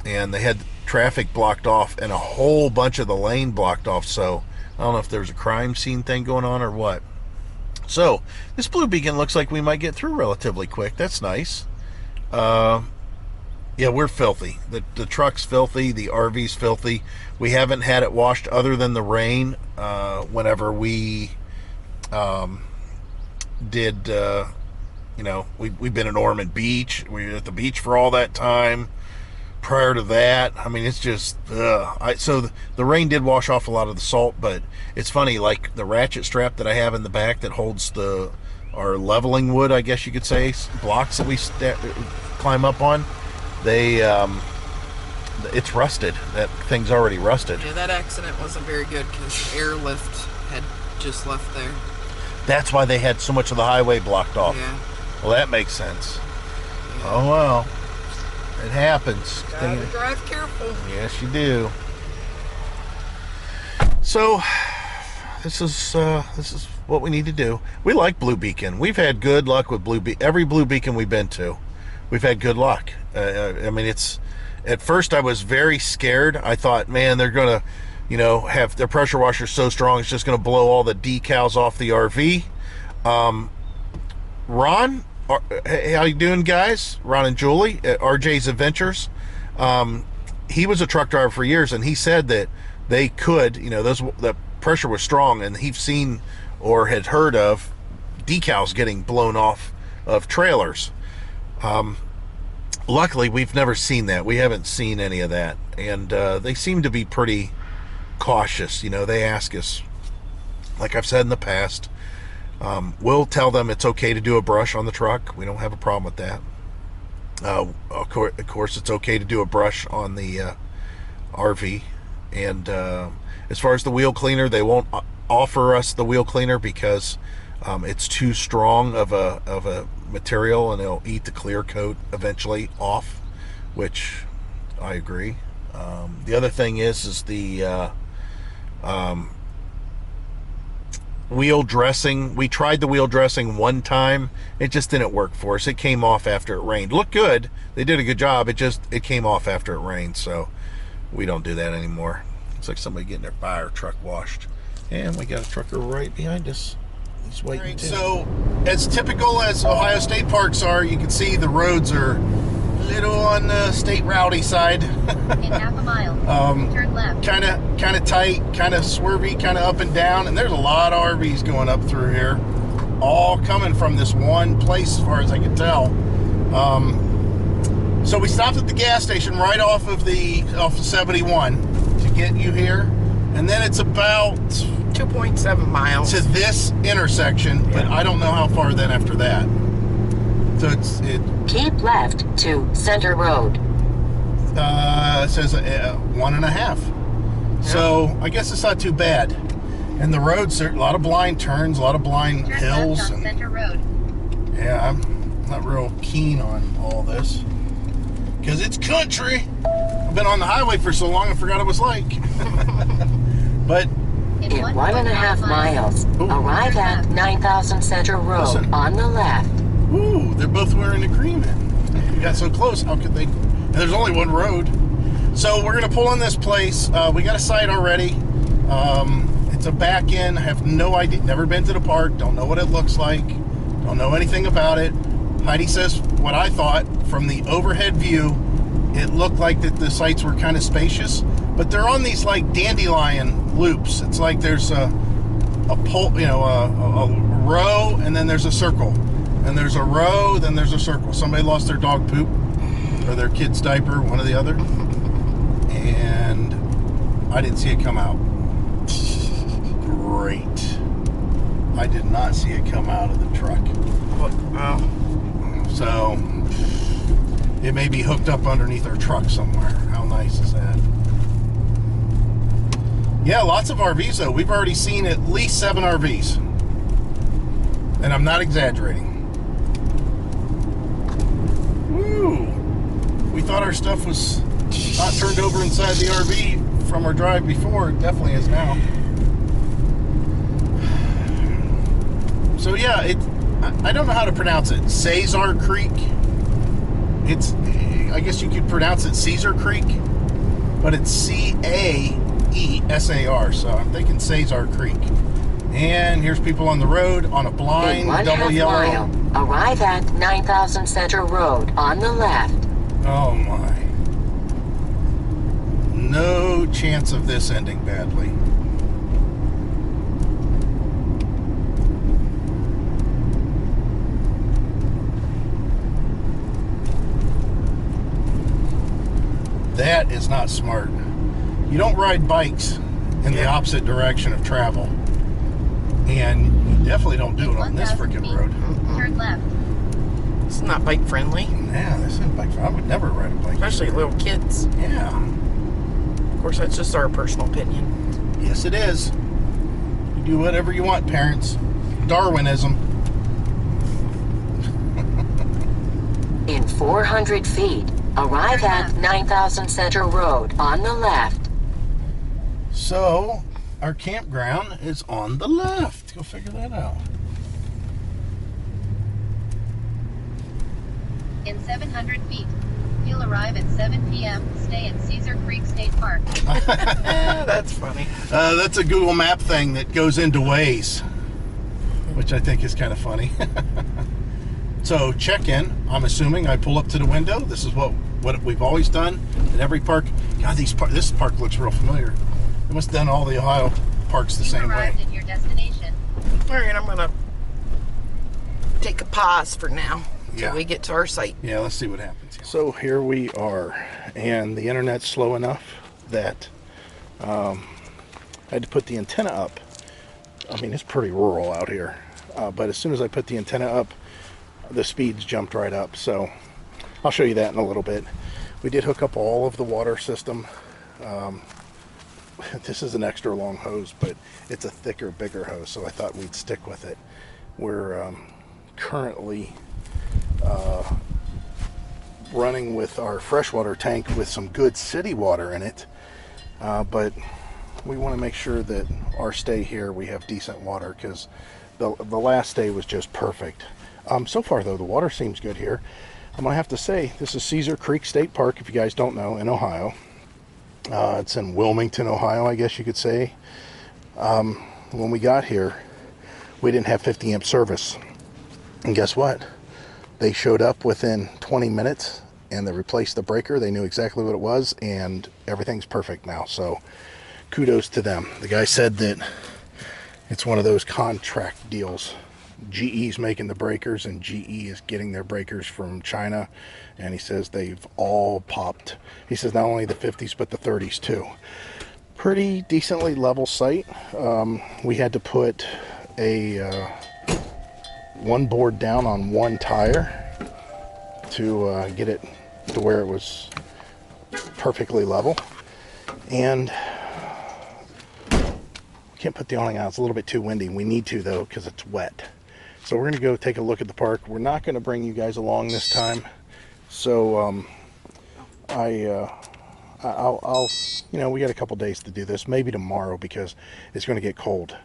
and they had traffic blocked off and a whole bunch of the lane blocked off. So I don't know if there's a crime scene thing going on or what. So this Blue Beacon looks like we might get through relatively quick. That's nice. Yeah, we're filthy. The truck's filthy. The RV's filthy. We haven't had it washed other than the rain. Whenever we did, we've been in Ormond Beach. We were at the beach for all that time. Prior to that, I mean, it's just, so the rain did wash off a lot of the salt, but it's funny, like the ratchet strap that I have in the back that holds our leveling wood, I guess you could say, blocks that we climb up on. It's rusted. That thing's already rusted. Yeah, that accident wasn't very good because airlift had just left there. That's why they had so much of the highway blocked off. Yeah. Well, that makes sense. Yeah. Oh, well. It happens. Gotta drive careful. Yes, you do. So, this is what we need to do. We like Blue Beacon. We've had good luck with Blue Beacon. Every Blue Beacon we've been to, we've had good luck. I mean, at first I was very scared. I thought, man, they're gonna, have their pressure washer so strong it's just gonna blow all the decals off the RV. Ron, hey, how you doing, guys? Ron and Julie at RJ's Adventures. He was a truck driver for years, and he said that they could, the pressure was strong, and he's seen or had heard of decals getting blown off of trailers. Luckily, we've never seen that. We haven't seen any of that, and they seem to be pretty cautious. They ask us, like I've said in the past, we'll tell them it's okay to do a brush on the truck. We don't have a problem with that. Of course, it's okay to do a brush on the RV. And as far as the wheel cleaner, they won't offer us the wheel cleaner because it's too strong of a material, and it'll eat the clear coat eventually off, which I agree. The other thing is the wheel dressing. We tried the wheel dressing one time. It just didn't work for us. It came off after it rained. Looked good. They did a good job. It came off after it rained, so we don't do that anymore. It's like somebody getting their fire truck washed. And we got a trucker right behind us. He's waiting. Right, so as typical as Ohio State parks are, you can see the roads are a little on the state rowdy side. In half a mile, turn left. Kind of tight, kind of swervy, kind of up and down, and there's a lot of RVs going up through here, all coming from this one place as far as I can tell. So we stopped at the gas station right off of 71 to get you here, and then it's about 2.7 miles to this intersection, but I don't know how far then after that. So Keep left to Center Road. It says 1.5. So I guess it's not too bad. And the roads, there are a lot of blind turns, a lot of blind Turn hills. left on Center Road. Yeah, I'm not real keen on all this because it's country. I've been on the highway for so long I forgot it was like. But In 1.5 miles, arrive at 9000 Center Road Listen. on the left. ooh, they're both wearing agreement. We got so close. How could they And there's only one road. So we're going to pull in this place. We got a site already. It's a back end. I have no idea. Never been to the park. Don't know what it looks like. Don't know anything about it. Heidi says what I thought from the overhead view. It looked like that the sites were kind of spacious, but they're on these like dandelion loops. It's like there's a pole, you know, a row, and then there's a circle, and there's a row, then there's a circle. Somebody lost their dog poop or their kid's diaper, one or the other, and I didn't see it come out. Great. I did not see it come out of the truck. Wow. So it may be hooked up underneath our truck somewhere. How nice is that? Yeah, lots of RVs though. We've already seen at least 7 RVs. And I'm not exaggerating. Woo! We thought our stuff was not turned over inside the RV from our drive before. It definitely is now. So yeah, I don't know how to pronounce it. Cesar Creek. It's, I guess you could pronounce it Caesar Creek, but it's C-A-E-S-A-R, so I'm thinking Cesar Creek. And here's people on the road on a blind In double 1/2 yellow. mile, arrive at 9000 Center Road on the left. Oh my. No chance of this ending badly. That is not smart. You don't ride bikes in the opposite direction of travel. And you definitely don't do it on this freaking road. Turn left. It's not bike friendly, Yeah, this isn't bike. I would never ride a bike. especially little kids. Yeah. Of course, that's just our personal opinion. Yes, it is. You do whatever you want, parents. Darwinism. In 400 feet, arrive at 9000 Center Road on the left. So, our campground is on the left. Go figure that out. In 700 feet, you'll arrive at 7 p.m. Stay at Caesar Creek State Park. That's funny. That's a Google Map thing that goes into Waze, which I think is kind of funny. So check in. I'm assuming I pull up to the window. This is what we've always done at every park. God, this park looks real familiar. They must have done all the Ohio parks the You've same way. arrived at your destination. All right, I'm gonna take a pause for now Yeah. till we get to our site. Yeah, let's see what happens here. So here we are, and the internet's slow enough that I had to put the antenna up. I mean, it's pretty rural out here, but as soon as I put the antenna up, the speeds jumped right up. So I'll show you that in a little bit. We did hook up all of the water system. This is an extra long hose, but it's a thicker, bigger hose, so I thought we'd stick with it. We're currently running with our freshwater tank with some good city water in it, but we want to make sure that our stay here we have decent water, because the last stay was just perfect. So far though, the water seems good here. I'm gonna have to say, this is Caesar Creek State Park, if you guys don't know, in Ohio. It's in Wilmington, Ohio, I guess you could say. When we got here, we didn't have 50 amp service, and guess what? They showed up within 20 minutes and they replaced the breaker. They knew exactly what it was, and everything's perfect now. So kudos to them. The guy said that it's one of those contract deals. GE's making the breakers, and GE is getting their breakers from China, and he says they've all popped. He says not only the 50s but the 30s too. Pretty decently level site. We had to put a one board down on one tire to get it to where it was perfectly level, and can't put the awning out. It's a little bit too windy. We need to though, because it's wet. So we're going to go take a look at the park. We're not going to bring you guys along this time. So I'll you know, we got a couple days to do this. Maybe tomorrow, because it's going to get cold.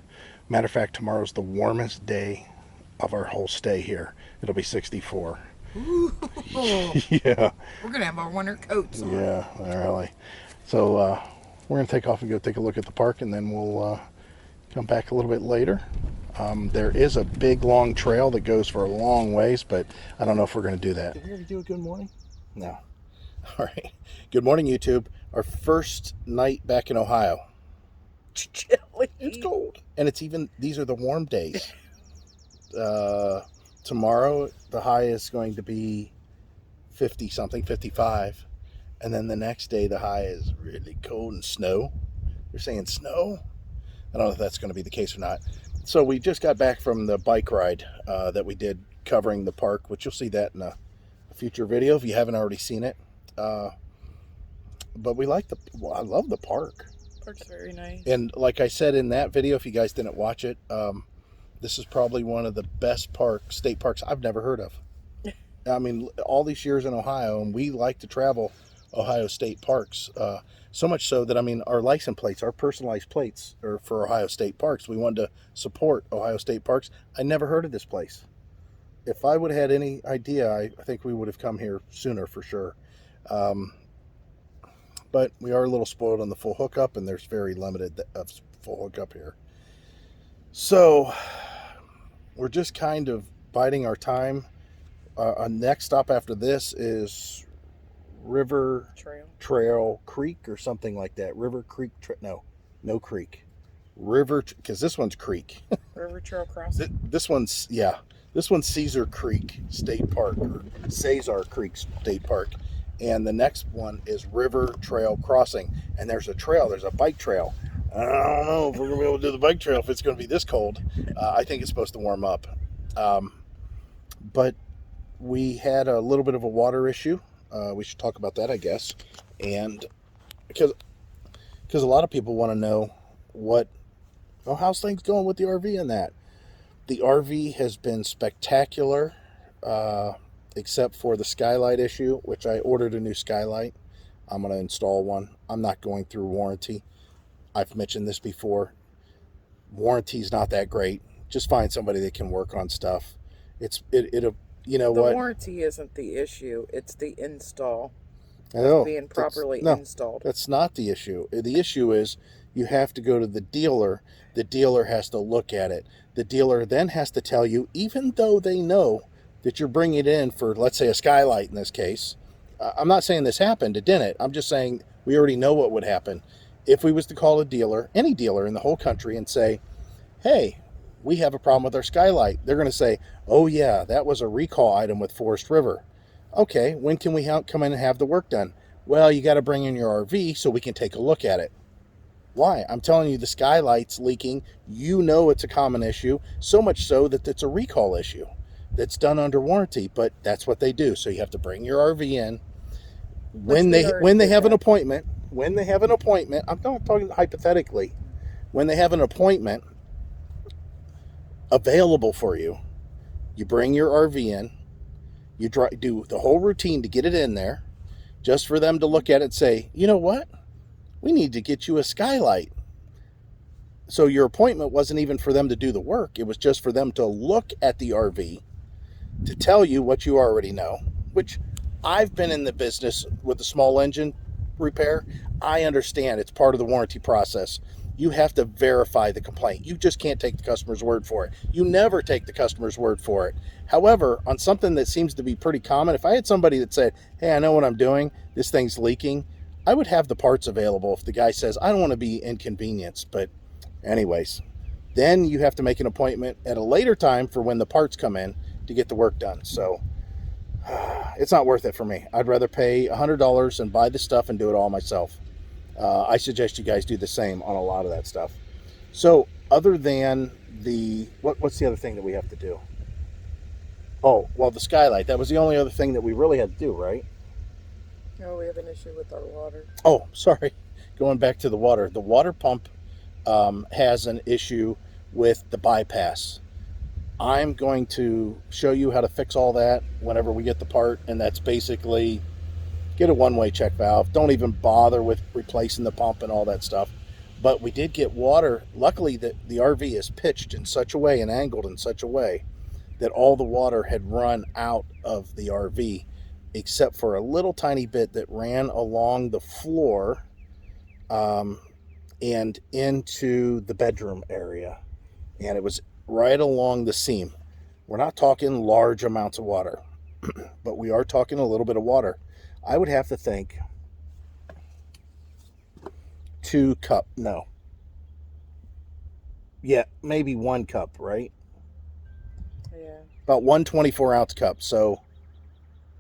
Matter of fact, tomorrow's the warmest day of our whole stay here. It'll be 64. Ooh, Yeah, we're gonna have our winter coats on. yeah, really. So we're gonna take off and go take a look at the park, and then we'll come back a little bit later. There is a big long trail that goes for a long ways, but I don't know if we're gonna do that. Did we already do a good morning? No. All right. Good morning, YouTube. Our first night back in Ohio. Chilly. It's cold, and it's even. These are the warm days. Tomorrow the high is going to be 50 something, 55, and then the next day the high is really cold and snow. They're saying snow. I don't know if that's going to be the case or not. So we just got back from the bike ride that we did covering the park, which you'll see that in a future video if you haven't already seen it. But we like I love the park. Park's very nice. And like I said in that video, if you guys didn't watch it, this is probably one of the best state parks I've never heard of. I mean, all these years in Ohio, and we like to travel Ohio state parks. So much so that, I mean, our license plates, our personalized plates are for Ohio state parks. We wanted to support Ohio state parks. I never heard of this place. If I would have had any idea, I think we would have come here sooner for sure. But we are a little spoiled on the full hookup, and there's very limited of full hookup here. So we're just kind of biding our time. Our next stop after this is River Trail Creek or something like that. River Creek, no creek. River, because this one's Creek. River Trail Crossing. This one's Caesar Creek State Park, or Cesar Creek State Park. And the next one is River Trail Crossing. And there's a bike trail. I don't know if we're going to be able to do the bike trail if it's going to be this cold. I think it's supposed to warm up. But we had a little bit of a water issue. We should talk about that, I guess. And because a lot of people want to know how's things going with the RV and that. The RV has been spectacular, except for the skylight issue, which I ordered a new skylight. I'm going to install one. I'm not going through warranty. I've mentioned this before. Warranty's not that great. Just find somebody that can work on stuff. The warranty isn't the issue. It's the install. I know. Being properly installed. That's not the issue. The issue is you have to go to the dealer. The dealer has to look at it. The dealer then has to tell you, even though they know that you're bringing it in for, let's say, a skylight in this case. I'm not saying this happened. It didn't. I'm just saying we already know what would happen. If we was to call a dealer, any dealer in the whole country, and say, hey, we have a problem with our skylight. They're going to say, oh yeah, that was a recall item with Forest River. Okay, when can we come in and have the work done? Well, you got to bring in your RV so we can take a look at it. Why? I'm telling you, the skylight's leaking. You know it's a common issue, so much so that it's a recall issue that's done under warranty, but that's what they do. So you have to bring your RV in. When they have an appointment, I'm not talking hypothetically, when they have an appointment available for you, you bring your RV in, you do the whole routine to get it in there, just for them to look at it and say, you know what? We need to get you a skylight. So your appointment wasn't even for them to do the work. It was just for them to look at the RV to tell you what you already know, which I've been in the business with a small engine repair. I understand it's part of the warranty process. You have to verify the complaint. You just can't take the customer's word for it. You never take the customer's word for it. However, on something that seems to be pretty common, if I had somebody that said, hey, I know what I'm doing, this thing's leaking, I would have the parts available. If the guy says, I don't want to be inconvenienced, but anyways, then you have to make an appointment at a later time for when the parts come in to get the work done. So it's not worth it for me. I'd rather pay $100 and buy the stuff and do it all myself. I suggest you guys do the same on a lot of that stuff. So other than what's the other thing that we have to do? Oh, well, the skylight. That was the only other thing that we really had to do, right? No, we have an issue with our water. Oh, sorry. Going back to the water. The water pump has an issue with the bypass. I'm going to show you how to fix all that whenever we get the part, and that's basically get a one-way check valve. Don't even bother with replacing the pump and all that stuff. But we did get water. Luckily, the RV is pitched in such a way and angled in such a way that all the water had run out of the RV, except for a little tiny bit that ran along the floor and into the bedroom area. And it was right along the seam. We're not talking large amounts of water, but we are talking a little bit of water. I would have to think 2 cup, no. Yeah, maybe 1 cup, right? Yeah. About 1 24-ounce cup. So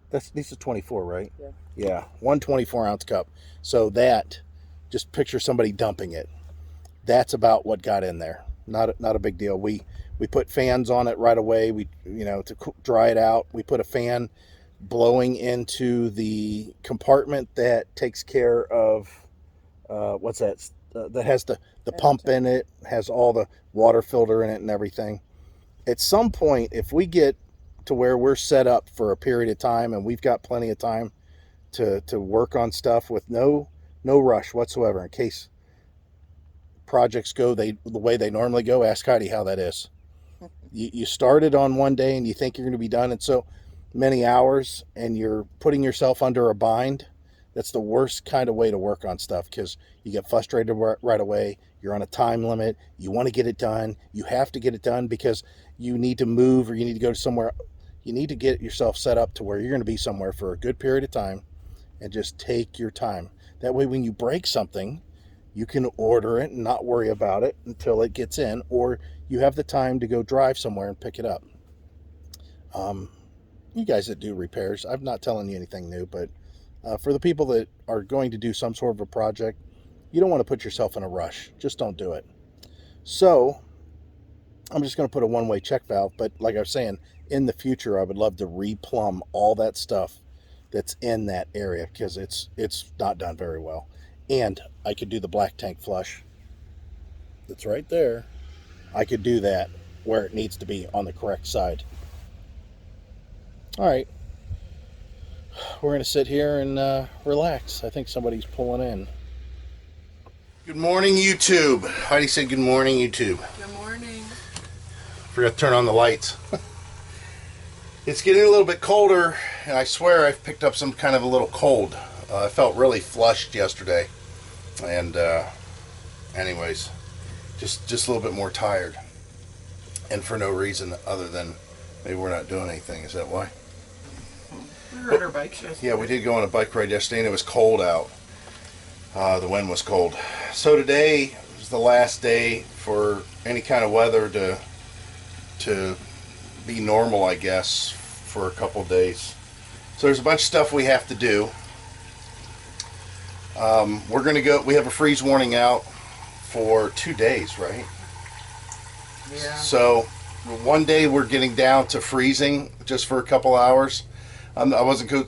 this is 24, right? Yeah. Yeah, 1 24-ounce cup. So that, just picture somebody dumping it. That's about what got in there. Not a big deal. We put fans on it right away. We, to dry it out. We put a fan blowing into the compartment that takes care of what's that? That has the pump in it, has all the water filter in it and everything. At some point, if we get to where we're set up for a period of time and we've got plenty of time to work on stuff with no rush whatsoever, in case projects go the way they normally go, ask Heidi how that is. You started on one day and you think you're going to be done in so many hours and you're putting yourself under a bind. That's the worst kind of way to work on stuff, because you get frustrated right away. You're on a time limit. You want to get it done. You have to get it done because you need to move or you need to go to somewhere. You need to get yourself set up to where you're going to be somewhere for a good period of time and just take your time. That way, when you break something, you can order it and not worry about it until it gets in, or you have the time to go drive somewhere and pick it up. You guys that do repairs, I'm not telling you anything new, but for the people that are going to do some sort of a project, you don't want to put yourself in a rush. Just don't do it. So I'm just going to put a one-way check valve, but like I was saying, in the future, I would love to replumb all that stuff that's in that area, because it's not done very well. And I could do the black tank flush. That's right there. I could do that where it needs to be, on the correct side. All right. We're going to sit here and relax. I think somebody's pulling in. Good morning, YouTube. Heidi said good morning, YouTube. Good morning. Forgot to turn on the lights. It's getting a little bit colder, and I swear I've picked up some kind of a little cold. I felt really flushed yesterday. And anyways, just a little bit more tired. And for no reason other than maybe we're not doing anything. Is that why? We rode our bikes yesterday. Yeah, we did go on a bike ride yesterday, and it was cold out. The wind was cold. So today is the last day for any kind of weather to be normal, I guess, for a couple of days. So there's a bunch of stuff we have to do. We're going to go, we have a freeze warning out for 2 days, right? Yeah. So one day we're getting down to freezing just for a couple hours. I wasn't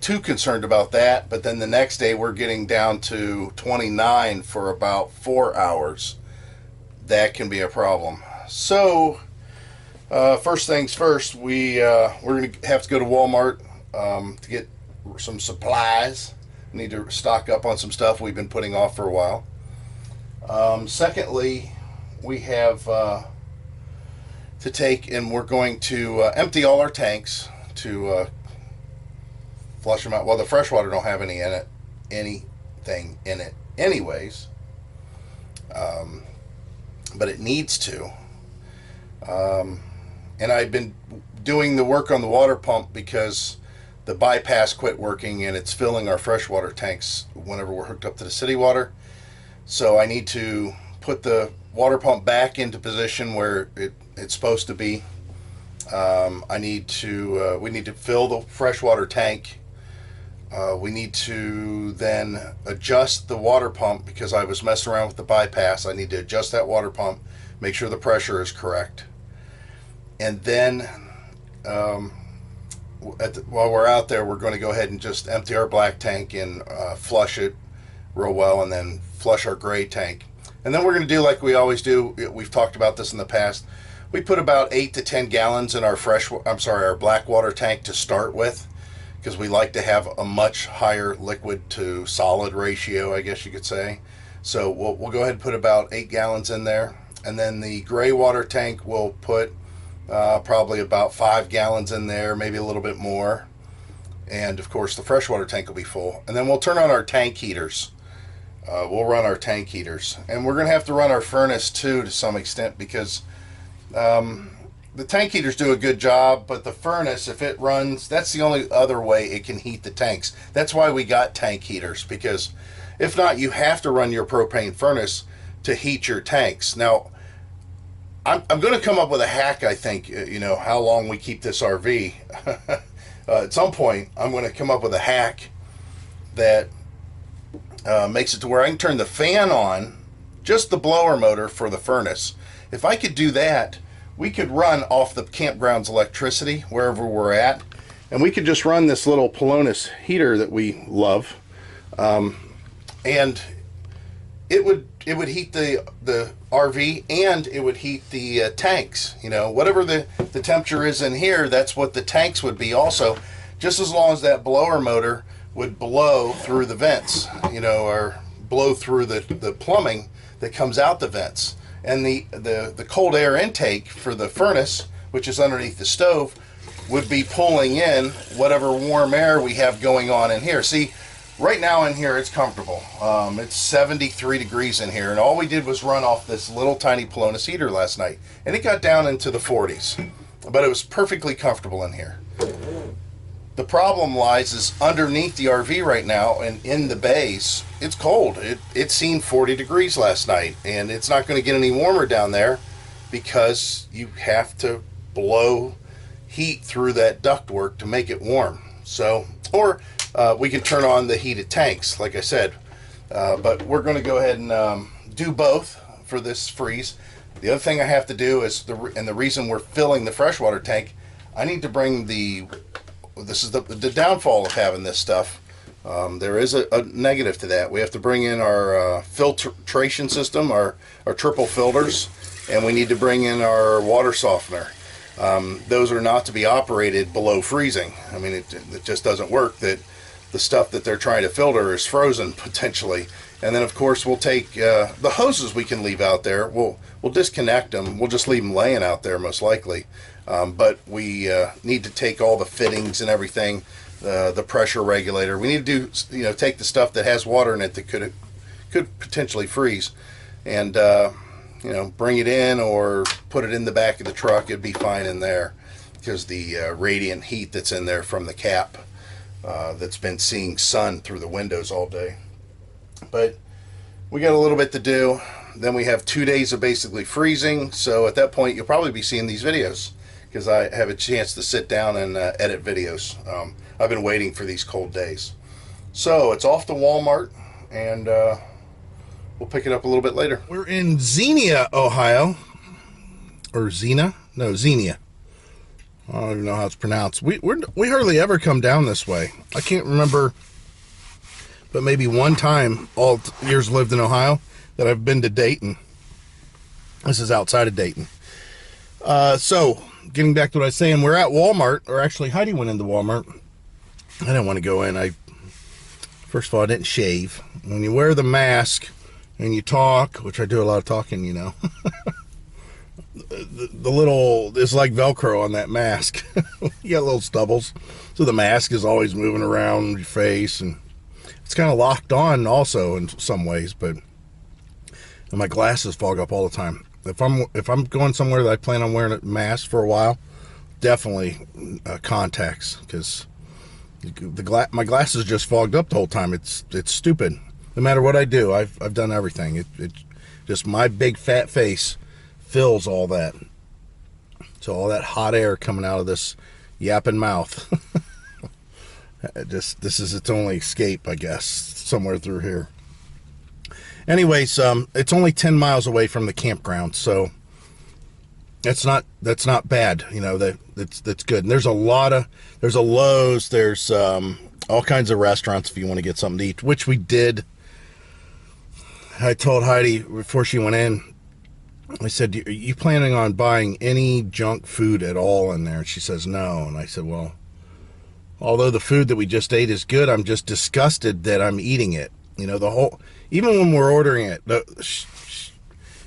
too concerned about that, but then the next day we're getting down to 29 for about 4 hours. That can be a problem. So first things first, we're going to have to go to Walmart to get some supplies. Need to stock up on some stuff we've been putting off for a while. Secondly, we have to take, and we're going to empty all our tanks to flush them out. Well, the freshwater don't have anything in it anyways, but it needs to. And I've been doing the work on the water pump because the bypass quit working, and it's filling our freshwater tanks whenever we're hooked up to the city water. So I need to put the water pump back into position where it's supposed to be. We need to fill the freshwater tank. We need to then adjust the water pump, because I was messing around with the bypass. I need to adjust that water pump, make sure the pressure is correct. And then while we're out there, we're going to go ahead and just empty our black tank and flush it real well, and then flush our gray tank. And then we're going to do like we always do. We've talked about this in the past. We put about 8 to 10 gallons in our our black water tank to start with, because we like to have a much higher liquid to solid ratio, I guess you could say. So we'll go ahead and put about 8 gallons in there. And then the gray water tank, we'll put probably about 5 gallons in there, maybe a little bit more. And of course the freshwater tank will be full. And then we'll turn on our tank heaters. We'll run our tank heaters. And we're going to have to run our furnace too to some extent, because the tank heaters do a good job, but the furnace, if it runs, that's the only other way it can heat the tanks. That's why we got tank heaters, because if not, you have to run your propane furnace to heat your tanks. Now, I'm going to come up with a hack, I think, how long we keep this RV. At some point, I'm going to come up with a hack that makes it to where I can turn the fan on, just the blower motor for the furnace. If I could do that, we could run off the campground's electricity wherever we're at, and we could just run this little Pelonis heater that we love, and it would heat the RV, and it would heat the tanks. Whatever the temperature is in here, that's what the tanks would be also, just as long as that blower motor would blow through the vents, or blow through the plumbing that comes out the vents. And the cold air intake for the furnace, which is underneath the stove, would be pulling in whatever warm air we have going on in here. See, right now in here it's comfortable. It's 73 degrees in here, and all we did was run off this little tiny Pelonis heater last night, and it got down into the 40s, but it was perfectly comfortable in here. The problem lies is underneath the RV right now, and in the bays, it's cold. It's seen 40 degrees last night, and it's not going to get any warmer down there because you have to blow heat through that ductwork to make it warm. So, or we can turn on the heated tanks, like I said. But we're going to go ahead and do both for this freeze. The other thing I have to do is, the reason we're filling the freshwater tank, I need to bring this is the downfall of having this stuff. There is a negative to that. We have to bring in our filtration system, our triple filters, and we need to bring in our water softener. Those are not to be operated below freezing. I mean, it just doesn't work. That the stuff that they're trying to filter is frozen potentially. And then of course we'll take the hoses we can leave out there. We'll disconnect them. We'll just leave them laying out there most likely. But we need to take all the fittings and everything, the pressure regulator. We need to do, take the stuff that has water in it that could potentially freeze, and bring it in or put it in the back of the truck. It'd be fine in there because the radiant heat that's in there from the cap that's been seeing sun through the windows all day. But we got a little bit to do. Then we have 2 days of basically freezing. So at that point, you'll probably be seeing these videos, because I have a chance to sit down and edit videos. I've been waiting for these cold days. So it's off to Walmart, and we'll pick it up a little bit later. We're in Xenia, Ohio. Or Xenia? No, Xenia. I don't even know how it's pronounced. We hardly ever come down this way. I can't remember, but maybe one time, all years lived in Ohio, that I've been to Dayton. This is outside of Dayton. So, getting back to what I was saying, we're at Walmart, or actually Heidi went into Walmart. I didn't want to go in. First of all, I didn't shave. When you wear the mask and you talk, which I do a lot of talking, the little, it's like Velcro on that mask. You got little stubbles. So the mask is always moving around your face, and it's kind of locked on also in some ways, and my glasses fog up all the time. If I'm going somewhere that I plan on wearing a mask for a while, definitely contacts, because my glasses just fogged up the whole time. It's stupid. No matter what I do, I've done everything. It just, my big fat face fills all that. So all that hot air coming out of this yapping mouth. This is its only escape, I guess, somewhere through here. Anyways, it's only 10 miles away from the campground, so that's not bad. That's good. And there's a Lowe's, there's all kinds of restaurants if you want to get something to eat, which we did. I told Heidi before she went in, I said, "Are you planning on buying any junk food at all in there?" And she says, "No." And I said, "Well, although the food that we just ate is good, I'm just disgusted that I'm eating it. Even when we're ordering it."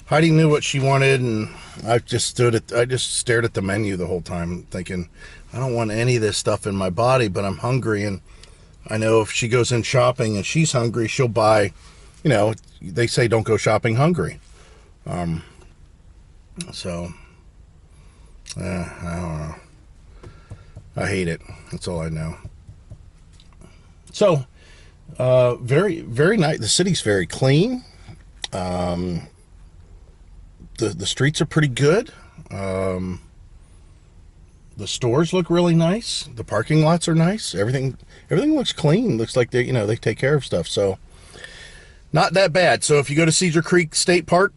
Heidi Heidi knew what she wanted, and I just stared at the menu the whole time, thinking, I don't want any of this stuff in my body, but I'm hungry, and I know if she goes in shopping and she's hungry, she'll buy, you know, they say don't go shopping hungry. So, I don't know. I hate it. That's all I know. So, very, very nice. The city's very clean. The streets are pretty good. The stores look really nice. The parking lots are nice. Everything looks clean. Looks like they take care of stuff. So, not that bad. So if you go to Cedar Creek State Park,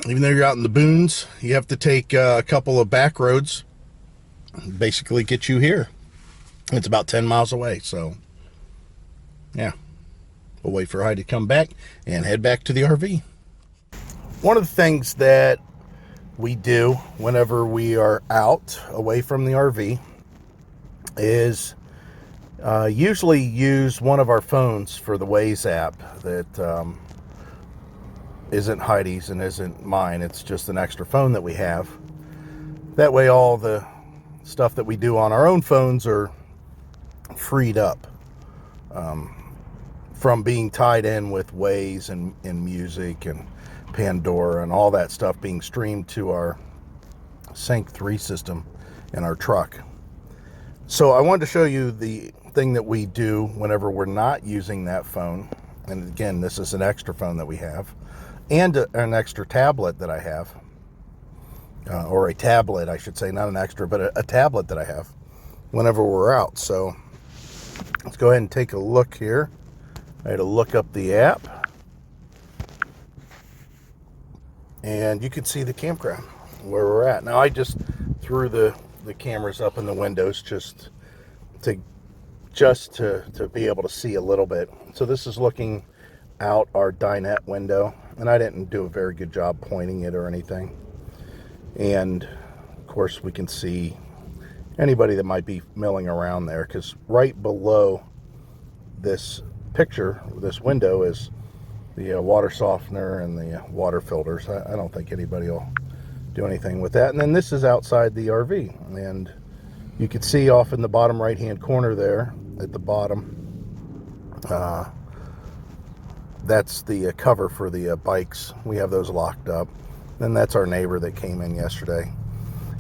even though you're out in the boons, you have to take a couple of back roads. Basically get you here. It's about 10 miles away. So, yeah. We'll wait for Heidi to come back and head back to the RV. One of the things that we do whenever we are out away from the RV is usually use one of our phones for the Waze app that isn't Heidi's and isn't mine. It's just an extra phone that we have. That way all the stuff that we do on our own phones are freed up from being tied in with Waze and music and Pandora and all that stuff being streamed to our Sync 3 system in our truck. So I wanted to show you the thing that we do whenever we're not using that phone. And again, this is an extra phone that we have, and an extra tablet that I have, or a tablet, I should say, not an extra, but a tablet that I have whenever we're out. So let's go ahead and take a look here. I had to look up the app, and you can see the campground where we're at. Now I just threw the cameras up in the windows just to be able to see a little bit. So this is looking out our dinette window, and I didn't do a very good job pointing it or anything. And of course we can see anybody that might be milling around there, because right below this picture, this window, is the water softener and the water filters. I don't think anybody will do anything with that. And then this is outside the RV, and you can see off in the bottom right hand corner there at the bottom, that's the cover for the bikes. We have those locked up. And that's our neighbor that came in yesterday.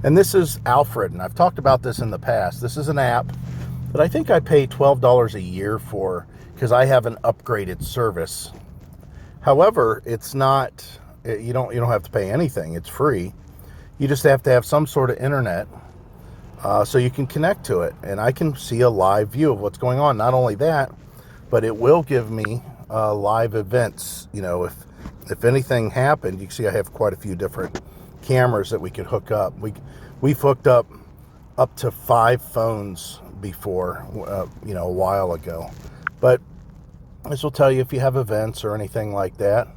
And this is Alfred, and I've talked about this in the past. This is an app that I think I pay $12 a year for because I have an upgraded service. However, it's not, you don't have to pay anything. It's free. You just have to have some sort of internet so you can connect to it, and I can see a live view of what's going on. Not only that, but it will give me live events. You know, if anything happened, you can see I have quite a few different cameras that we could hook up. We've hooked up to 5 phones before, a while ago. But this will tell you if you have events or anything like that.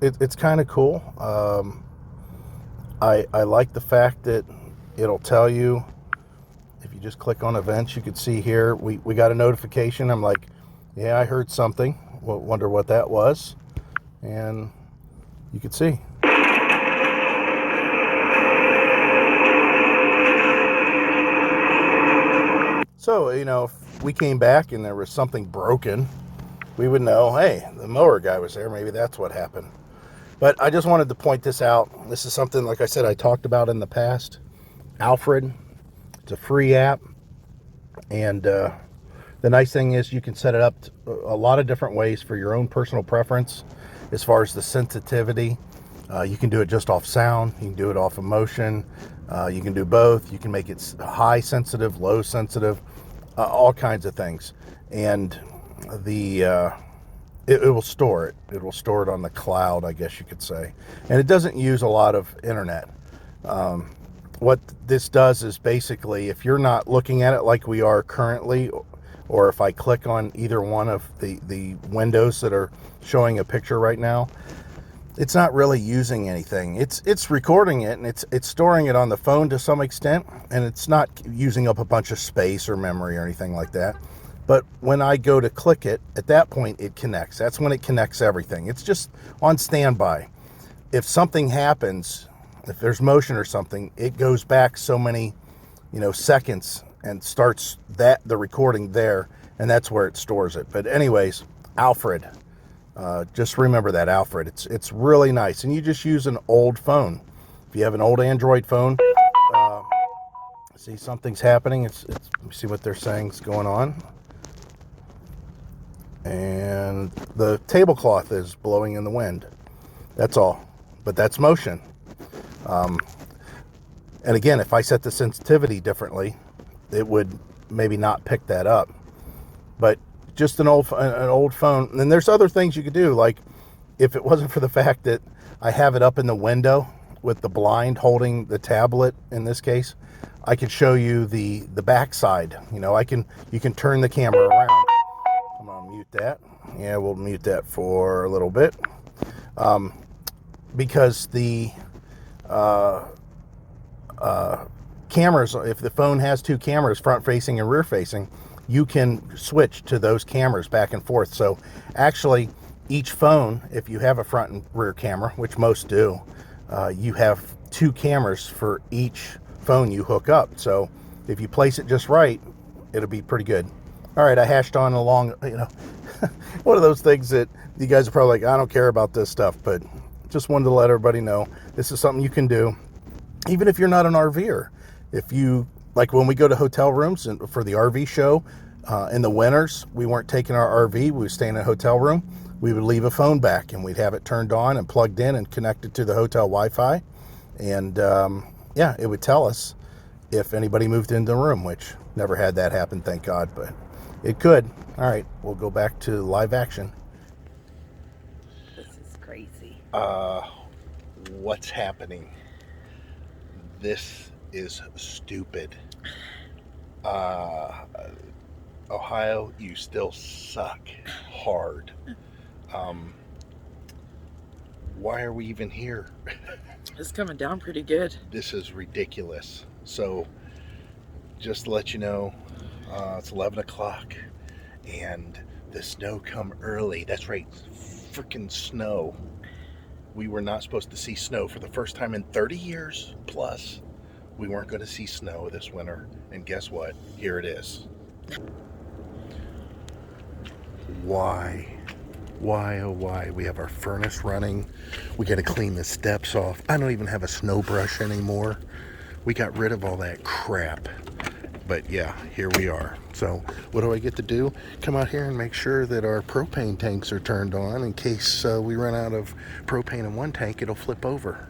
It's kind of cool. I like the fact that it'll tell you, if you just click on events, you can see here, we got a notification. I'm like, yeah, I heard something. Wonder what that was. And you can see. So, if we came back and there was something broken, we would know, hey, the mower guy was there. Maybe that's what happened. But I just wanted to point this out. This is something, like I said, I talked about in the past. Alfred. It's a free app. And the nice thing is you can set it up a lot of different ways for your own personal preference. As far as the sensitivity, you can do it just off sound. You can do it off of motion. You can do both. You can make it high sensitive, low sensitive, all kinds of things. And it will store it. It will store it on the cloud, I guess you could say. And it doesn't use a lot of internet. What this does is basically, if you're not looking at it like we are currently, or if I click on either one of the windows that are showing a picture right now, it's not really using anything. It's recording it, and it's storing it on the phone to some extent, and it's not using up a bunch of space or memory or anything like that. But when I go to click it, at that point it connects. That's when it connects everything. It's just on standby. If something happens, if there's motion or something, it goes back so many, seconds and starts the recording there, and that's where it stores it. But anyways, Alfred, just remember that, Alfred. It's really nice, and you just use an old phone. If you have an old Android phone, see something's happening. Let me see what they're saying is going on. And the tablecloth is blowing in the wind. That's all. But that's motion. And again, if I set the sensitivity differently, it would maybe not pick that up. But just an old phone. And there's other things you could do. Like, if it wasn't for the fact that I have it up in the window with the blind holding the tablet, in this case, I could show you the back side. You can turn the camera around. I'm gonna mute that. Yeah, we'll mute that for a little bit. Because the cameras, if the phone has two cameras, front facing and rear facing, you can switch to those cameras back and forth. So actually, each phone, if you have a front and rear camera, which most do, you have two cameras for each phone you hook up. So if you place it just right, it'll be pretty good. All right, I hashed on along, one of those things that you guys are probably like, I don't care about this stuff, but just wanted to let everybody know this is something you can do, even if you're not an RVer. If you, like when we go to hotel rooms and for the RV show, in the winters, we weren't taking our RV, we were staying in a hotel room. We would leave a phone back and we'd have it turned on and plugged in and connected to the hotel Wi-Fi. And yeah, it would tell us if anybody moved into the room, which never had that happen, thank God, but it could. All right, we'll go back to live action. This is crazy. What's happening? This is stupid. Ohio, you still suck hard. Why are we even here? It's coming down pretty good. This is ridiculous. So, just to let you know, it's 11 o'clock and the snow come early. That's right, freaking snow. We were not supposed to see snow for the first time in 30 years plus. We weren't going to see snow this winter, and guess what? Here it is. Why, oh why? We have our furnace running. We got to clean the steps off. I don't even have a snow brush anymore. We got rid of all that crap. But yeah, here we are. So what do I get to do? Come out here and make sure that our propane tanks are turned on in case we run out of propane in one tank, it'll flip over.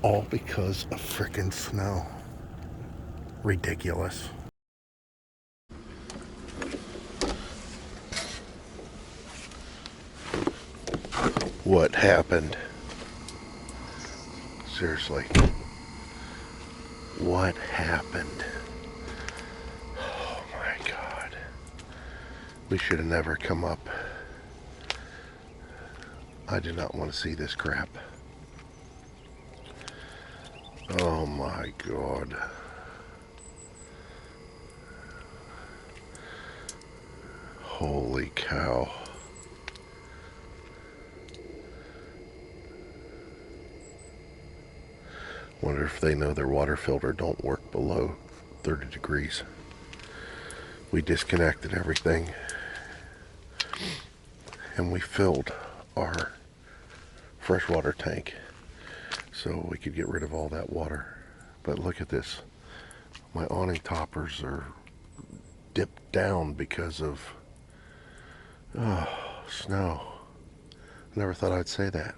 All because of frickin' snow. Ridiculous. What happened? Seriously. What happened? Oh my God. We should have never come up. I do not want to see this crap. Oh my God. Holy cow. Wonder if they know their water filter don't work below 30 degrees. We disconnected everything and we filled our freshwater tank so we could get rid of all that water. But look at this. My awning toppers are dipped down because of snow. Never thought I'd say that.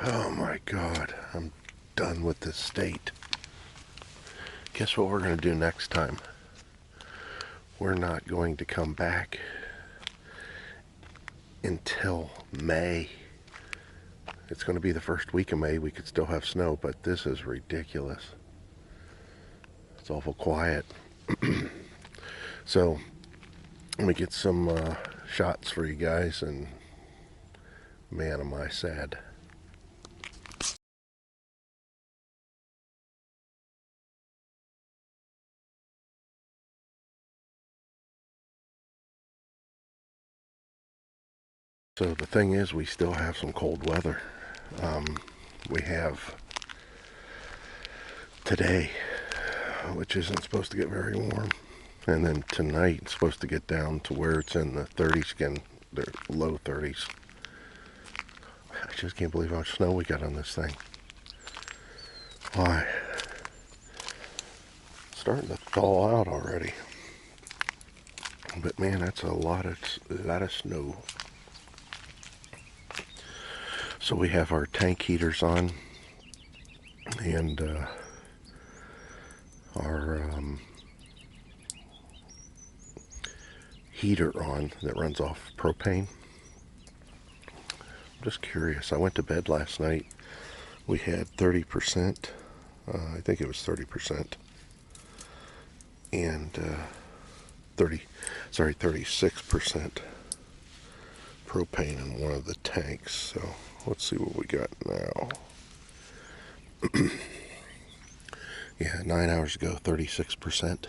Oh my God, I'm done with this state. Guess what we're going to do next time? We're not going to come back until May. It's going to be the first week of May. We could still have snow, but this is ridiculous. It's awful quiet. So, let me get some shots for you guys, and man, am I sad. So the thing is, we still have some cold weather. We have today, which isn't supposed to get very warm, and then tonight it's supposed to get down to where it's in the 30s again, the low 30s. I just can't believe how much snow we got on this thing. Why? It's starting to thaw out already. But man, that's a lot of snow. So we have our tank heaters on, and our heater on that runs off propane. I'm just curious. I went to bed last night. We had 30%. I think it was 30%. And 36% propane in one of the tanks. So let's see what we got now. Yeah, 9 hours ago, 36%.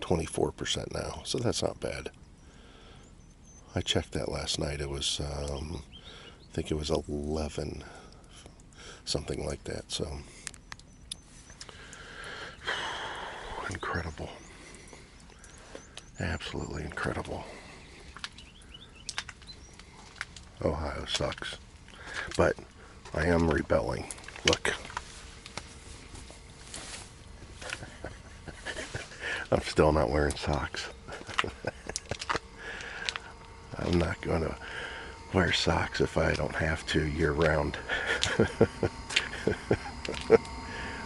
24% now, so that's not bad. I checked that last night. It was, I think it was 11, something like that. So incredible, absolutely incredible. Ohio sucks, but I am rebelling. Look. I'm still not wearing socks. I'm not going to wear socks if I don't have to year round.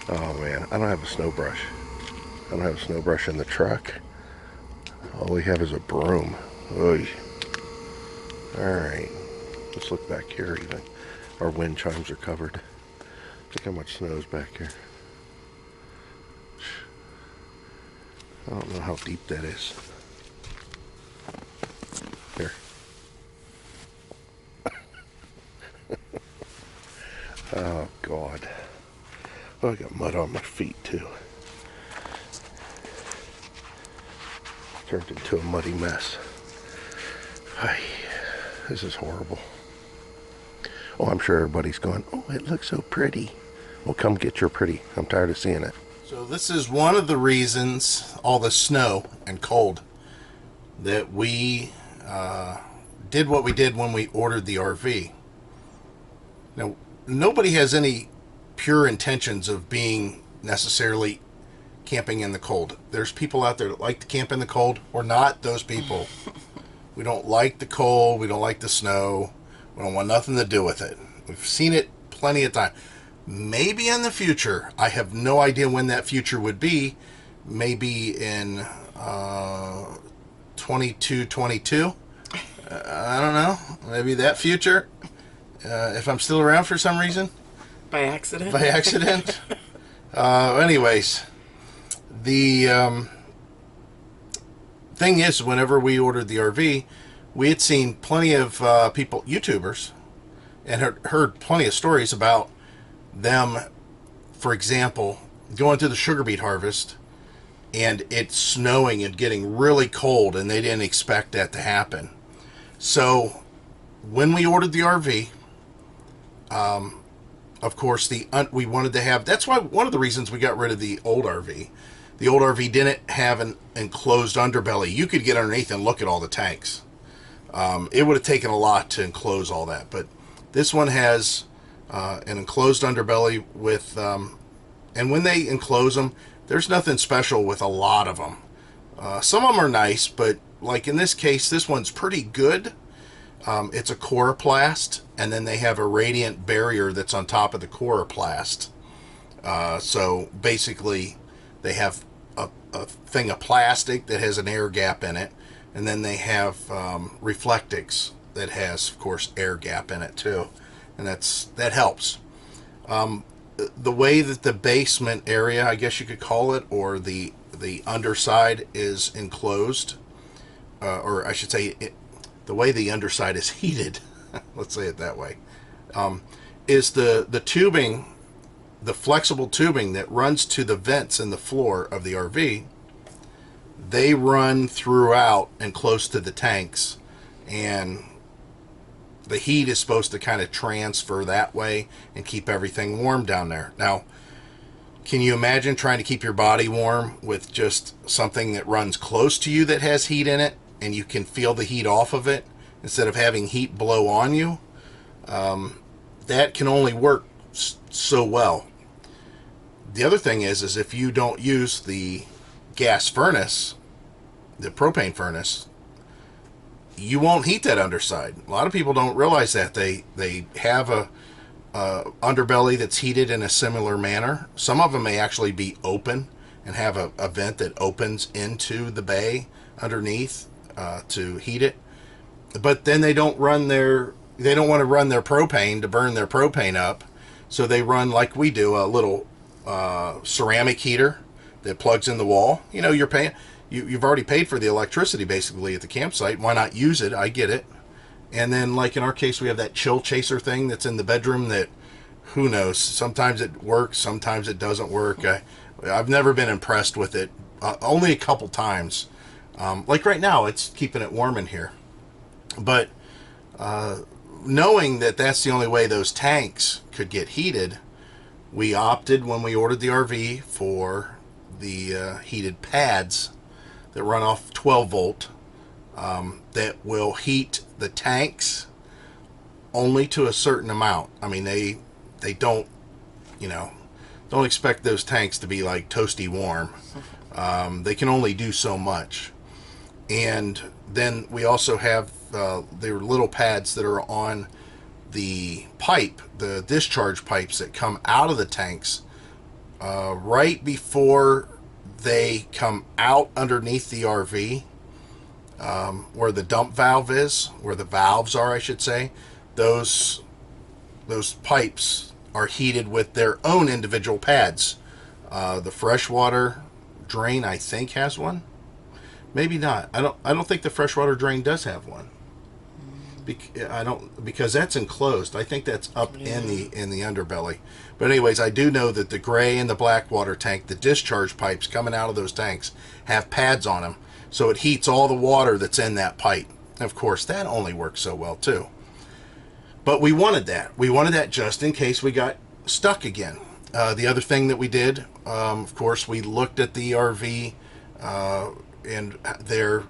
Oh man, I don't have a snow brush. I don't have a snow brush in the truck. All we have is a broom. Oy. Alright, let's look back here even. Our wind chimes are covered. Look how much snow is back here. I don't know how deep that is. Here. Oh, God. Oh, I got mud on my feet, too. Turned into a muddy mess. Ay, this is horrible. Oh, I'm sure everybody's going, oh, it looks so pretty. Well, come get your pretty. I'm tired of seeing it. So this is one of the reasons, all the snow and cold, that we did what we did when we ordered the RV. Now, nobody has any pure intentions of being necessarily camping in the cold. There's people out there that like to camp in the cold. We're not those people. We don't like the cold. We don't like the snow. We don't want nothing to do with it. We've seen it plenty of time. Maybe in the future. I have no idea when that future would be. Maybe in 22. I don't know. Maybe that future. If I'm still around for some reason. By accident? By accident. Anyways, the thing is, whenever we ordered the RV, we had seen plenty of people, YouTubers, and heard plenty of stories about them, for example, going to the sugar beet harvest and it's snowing and getting really cold, and they didn't expect that to happen. So when we ordered the RV, of course, we wanted to have, that's why one of the reasons we got rid of the old RV. The old RV didn't have an enclosed underbelly. You could get underneath and look at all the tanks. It would have taken a lot to enclose all that, but this one has an enclosed underbelly with, and when they enclose them, there's nothing special with a lot of them. Some of them are nice, but like in this case, this one's pretty good. It's a coroplast, and then they have a radiant barrier that's on top of the coroplast. So basically, they have a thing of plastic that has an air gap in it, and then they have Reflectix that has, of course, air gap in it too, and that helps. The way that the basement area, I guess you could call it, or the underside is enclosed, or I should say, the way the underside is heated, let's say it that way, is the tubing, the flexible tubing that runs to the vents in the floor of the RV. they run throughout and close to the tanks, and the heat is supposed to kind of transfer that way and keep everything warm down there. Now, can you imagine trying to keep your body warm with just something that runs close to you that has heat in it, and you can feel the heat off of it instead of having heat blow on you? That can only work so well. The other thing is if you don't use the gas furnace, the propane furnace, you won't heat that underside. A lot of people don't realize that. They have a underbelly that's heated in a similar manner. Some of them may actually be open and have a vent that opens into the bay underneath to heat it. But then they don't want to run their propane to burn their propane up. So they run, like we do, a little ceramic heater that plugs in the wall. You know, you've already paid for the electricity basically at the campsite. Why not use it? I get it. And then, like in our case, we have that chill chaser thing that's in the bedroom that, who knows, sometimes it works, sometimes it doesn't work. I've never been impressed with it, only a couple times. Like right now, it's keeping it warm in here. But knowing that that's the only way those tanks could get heated, we opted, when we ordered the RV, for the heated pads that run off 12 volt that will heat the tanks only to a certain amount. I mean, they don't, don't expect those tanks to be like toasty warm. They can only do so much. And then we also have their little pads that are on the pipe, the discharge pipes that come out of the tanks right before they come out underneath the RV, where the dump valve is, where the valves are, I should say. Those pipes are heated with their own individual pads. The freshwater drain, I think, has one. Maybe not. I don't think the freshwater drain does have one. Because that's enclosed. I think that's up in the underbelly. But anyways, I do know that the gray and the black water tank, the discharge pipes coming out of those tanks, have pads on them, so it heats all the water that's in that pipe. And of course, that only works so well too. But we wanted that. We wanted that just in case we got stuck again. The other thing that we did, of course, we looked at the RV and their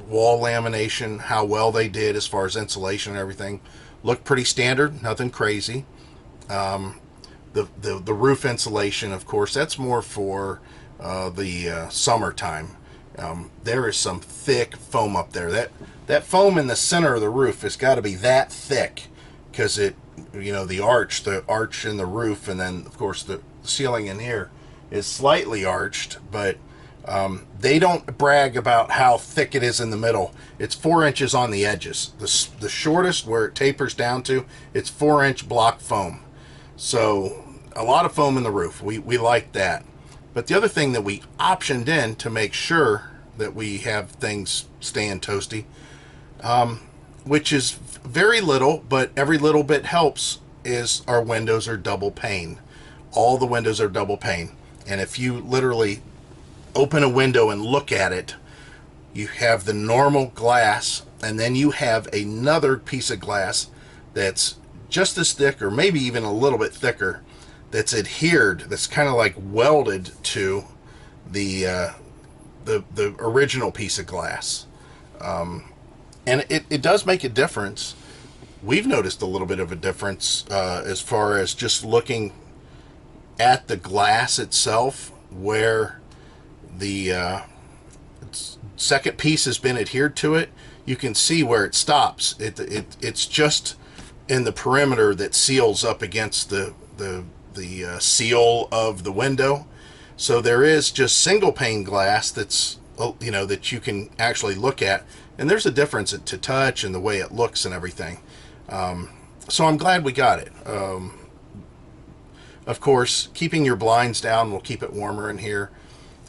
wall lamination, how well they did as far as insulation and everything. Looked pretty standard, nothing crazy. The roof insulation, of course, that's more for the summertime. There is some thick foam up there. That foam in the center of the roof has got to be that thick, because the arch in the roof, and then of course the ceiling in here is slightly arched, but they don't brag about how thick it is in the middle. It's 4 inches on the edges. The shortest, where it tapers down to, it's 4-inch block foam. So a lot of foam in the roof. We like that. But the other thing that we optioned in to make sure that we have things staying toasty, which is very little, but every little bit helps, is our windows are double pane. All the windows are double pane. And if you literally open a window and look at it, you have the normal glass, and then you have another piece of glass that's just as thick, or maybe even a little bit thicker, that's adhered, that's kind of like welded to the original piece of glass. And it does make a difference. We've noticed a little bit of a difference as far as just looking at the glass itself, where the second piece has been adhered to it. You can see where it stops. It's just in the perimeter that seals up against the seal of the window. So there is just single pane glass that's that you can actually look at, and there's a difference to touch and the way it looks and everything. So I'm glad we got it. Of course, keeping your blinds down will keep it warmer in here,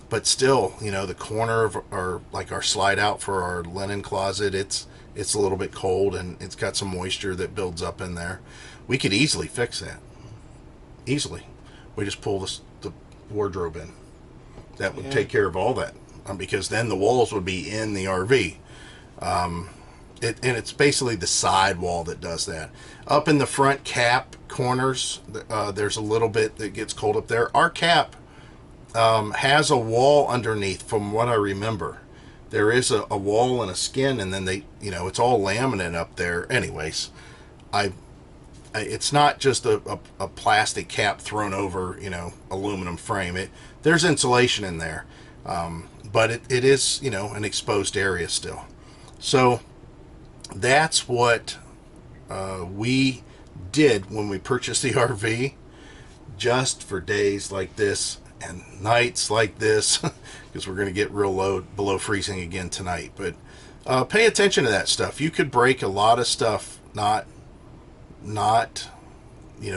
but still, the corner of our slide out for our linen closet, it's a little bit cold, and it's got some moisture that builds up in there. We could easily fix that. Easily. We just pull the wardrobe in. That would take care of all that because then the walls would be in the RV. And it's basically the side wall that does that. Up in the front cap corners, there's a little bit that gets cold up there. Our cap has a wall underneath, from what I remember. There is a wall and a skin, and then it's all laminate up there. Anyways, it's not just a plastic cap thrown over, aluminum frame. There's insulation in there, but it is, an exposed area still. So that's what we did when we purchased the RV, just for days like this and nights like this, because we're going to get real low, below freezing again tonight. But pay attention to that stuff. You could break a lot of stuff, not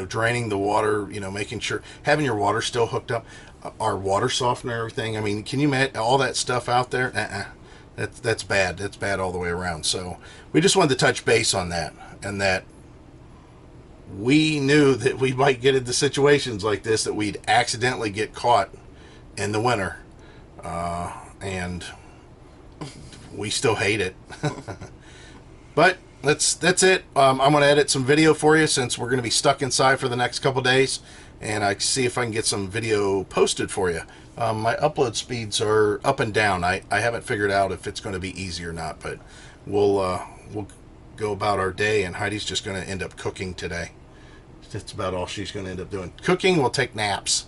draining the water, making sure, having your water still hooked up, our water softener, everything. I mean, can you imagine all that stuff out there? That's bad. That's bad all the way around. So we just wanted to touch base on that, and that we knew that we might get into situations like this, that we'd accidentally get caught in the winter, and we still hate it. But that's it. I'm going to edit some video for you, since we're going to be stuck inside for the next couple days, and I see if I can get some video posted for you. My upload speeds are up and down. I haven't figured out if it's going to be easy or not, but we'll go about our day, and Heidi's just going to end up cooking today. That's about all she's going to end up doing. Cooking, we'll take naps.